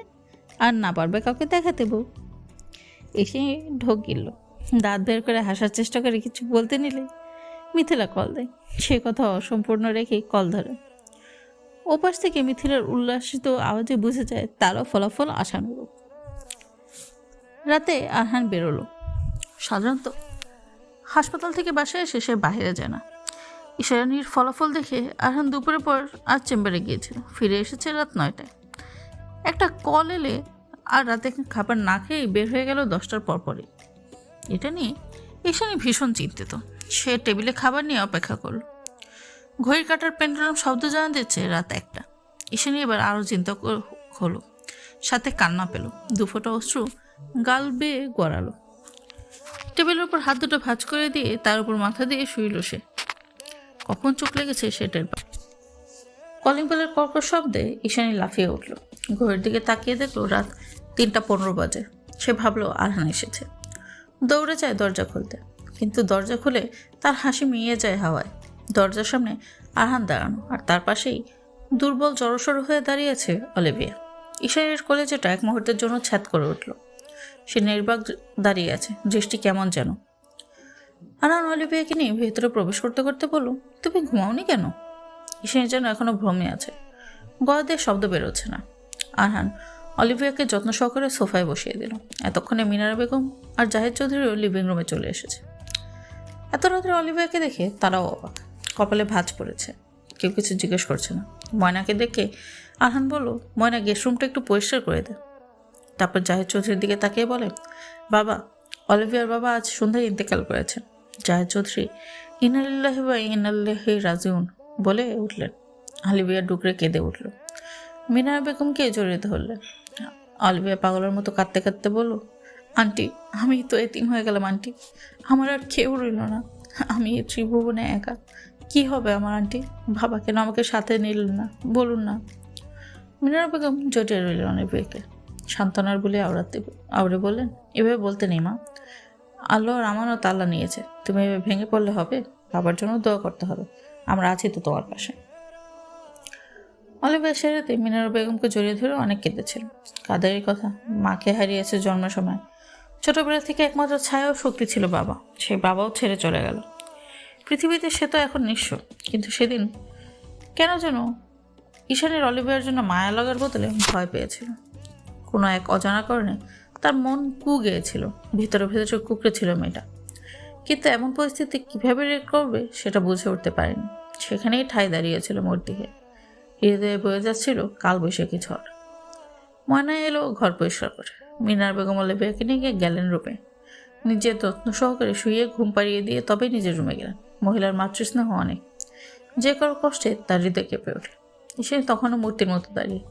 আর না পারবে কাউকে দেখাতে। বউ এসে ঢোক গিলল। দাঁত বের করে হাসার চেষ্টা করে কিছু বলতে নিলে মিথিলা কল দেয়। সে কথা অসম্পূর্ণ রেখেই কল ধরে। ওপাশ থেকে মিথিলার উল্লাসিত আওয়াজে বুঝে যায় তারও ফলাফল আশানুরূপ। রাতে আরহান বেরোলো। সাধারণত হাসপাতাল থেকে বাসায় এসে সে বাহিরে যায় না। ঈশানীর ফলাফল দেখে আরহান দুপুরের পর আর চেম্বারে গিয়েছিল। ফিরে এসেছে রাত 9টায়। একটা কল এলে আর রাতে খাবার না খেয়েই বের হয়ে গেল 10টার পরপরই। এটা নিয়ে ঈশানী ভীষণ চিন্তিত। সে টেবিলে খাবার নিয়ে অপেক্ষা করল। ঘড়ির কাঁটার পেন্ডুলাম শব্দ জানা দিচ্ছে রাত 1টা। ঈশানী এবার আরও চিন্তা হলো, সাথে কান্না পেল। 2 ফোঁটা অশ্রু গাল বেয়ে গড়ালো। টেবিলের উপর হাত দুটো ভাঁজ করে দিয়ে তার উপর মাথা দিয়ে শুইল সে। কখন চোখ লেগেছে সেটার কলিং বেলের কর্কশ শব্দে ঈশানী লাফিয়ে উঠল। ঘড়ির দিকে তাকিয়ে দেখলো রাত 3টা 15 বাজে। সে ভাবলো আরহান এসেছে। দৌড়ে যায় দরজা খুলতে, কিন্তু দরজা খুলে তার হাসি মিইয়ে যায় হাওয়ায়। দরজার সামনে আরহান দাঁড়ানো, আর তার পাশেই দুর্বল জড়সড় হয়ে দাঁড়িয়েছে অলিভিয়া। ঈশানীর কলেজেটা এক মুহূর্তের জন্য ছ্যাদ করে উঠল। সে নির্বাক দাঁড়িয়ে আছে, দৃষ্টি কেমন যেন। আরহান অলিভিয়াকে নিয়ে ভেতরে প্রবেশ করতে করতে বলল, তুমি ঘুমাওনি কেন? ঈশানী যেন এখনো ভ্রমে আছে। গলা দিয়ে শব্দ বেরোচ্ছে না। আরহান অলিভিয়াকে যত্ন সহকারে সোফায় বসিয়ে দিল। এতক্ষণে মিনারা বেগম আর জাহিদ চৌধুরীও লিভিং রুমে চলে এসেছে। এত রাত্রে অলিভিয়াকে দেখে তারাও অবাক। কপালে ভাঁজ পড়েছে। কেউ কিছু জিজ্ঞেস করছে না। ময়নাকে দেখে আরহান বলল, ময়না গেস্ট রুমটা একটু পরিষ্কার করে দে। তারপর জাহিদ চৌধুরীর দিকে তাকিয়ে বলে, বাবা, অলিভিয়ার বাবা আজ সন্ধ্যায় ইন্তেকাল করেছেন। জাহিদ চৌধুরী ইন্না লিল্লাহি ওয়া ইন্না ইলাইহি রাজিউন বলে উঠলেন। অলিভিয়া ডুকরে কেঁদে উঠল। মিনারা বেগমকে জড়িয়ে ধরলেন। অলিভিয়া পাগলের মতো কাঁদতে কাঁদতে বলল, আন্টি, আমি তো এতিম হয়ে গেলাম আন্টি। আমার আর কেউ রইল না। আমি এই ত্রিভুবনে একা। কি হবে আমার আন্টি? বাবা কেন আমাকে সাথে নিলেন না? বলুন না। মিনারা বেগম জটিয়ে রইলেন অলিভিয়াকে। সান্ত্বনার বলে আওড়ে বললেন, এভাবে বলতে নেই মা। আল্লাহর আমানত আল্লাহ নিয়েছে। তুমি এভাবে ভেঙে পড়লে হবে? বাবার জন্য দোয়া করতে হবে। আমরা আছি তো তোমার পাশে। অলিভিয়া সেরাতে মিনারা বেগমকে জড়িয়ে ধরে অনেক কেঁদেছিল। কাদেরই কথা, মাকে হারিয়েছে জন্মের সময়। ছোটবেলা থেকে একমাত্র ছায়া ও শক্তি ছিল বাবা। সেই বাবাও ছেড়ে চলে গেল পৃথিবীতে। সে তো এখন নিঃস্ব। কিন্তু সেদিন কেন যেন ঈশানীর অলিভিয়ার জন্য মায়া লাগার বদলে ভয় পেয়েছিল। কোনো এক অজানা কারণে তার মন গেয়েছিল। ভিতরে ভিতরে কুকড়ে ছিল মেয়েটা। কিন্তু এমন পরিস্থিতি কীভাবে রেক করবে সেটা বুঝে উঠতে পারেনি। সেখানেই ঠাই দাঁড়িয়েছিল মূর্তিকে। হৃদয়ে বয়ে যাচ্ছিল কালবৈশাখী ঝড়। ময়না এলো ঘর পরিষ্কার করে। মিনার বেগম অলিভিয়াকে নিয়ে গিয়ে গেলেন রুমে। নিজের যত্ন সহকারে শুয়ে ঘুম পাড়িয়ে দিয়ে তবেই নিজের রুমে গেলেন। মহিলার মাতৃস্নেহ অনেক। যে কারো কষ্টে তার হৃদয় কেঁপে ওঠে। ঈশানী তখনও মূর্তির মতো দাঁড়িয়ে।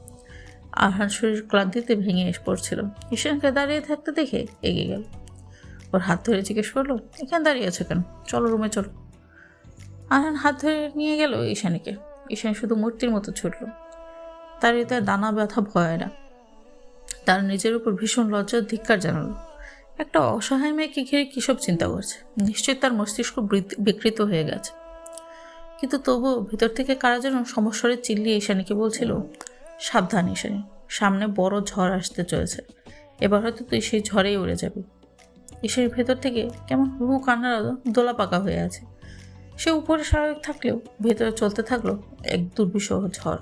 আরহান শরীর ক্লান্তিতে ভেঙে এসে পড়ছিল। ঈশানকে দাঁড়িয়ে থাকতে দেখে এগিয়ে গেল। ওর হাত ধরে জিজ্ঞেস করলো, এখানে দাঁড়িয়ে আছো কেন? চলো রুমে চলো। আরহান হাত ধরে নিয়ে গেল ঈশানীকে। ঈশানী শুধু মূর্তির মতো ছুটল। তার হৃদয়ে দানা ব্যথা ভয় না, তার নিজের উপর ভীষণ লজ্জার ধিক্কার জানালো। একটা অসহায় মেয়েকে ঘিরে কিসব চিন্তা করছে, নিশ্চয়ই তার মস্তিষ্ক বিকৃত হয়ে গেছে। কিন্তু তবুও ভিতর থেকে কারা যেন সমস্বরে চিল্লিয়ে ঈশানীকে বলছিল, সাবধান ঈশানী, সামনে বড় ঝড় আসতে চলেছে, এবার হয়তো তুই সেই ঝড়েই উড়ে যাবি। ঈশানীর ভেতর থেকে কেমন হু হু কান্নার দোলা পাকা হয়ে আছে। সে উপরে স্বাভাবিক থাকলেও ভেতরে চলতে থাকলো এক দুর্বিষহ ঝড়।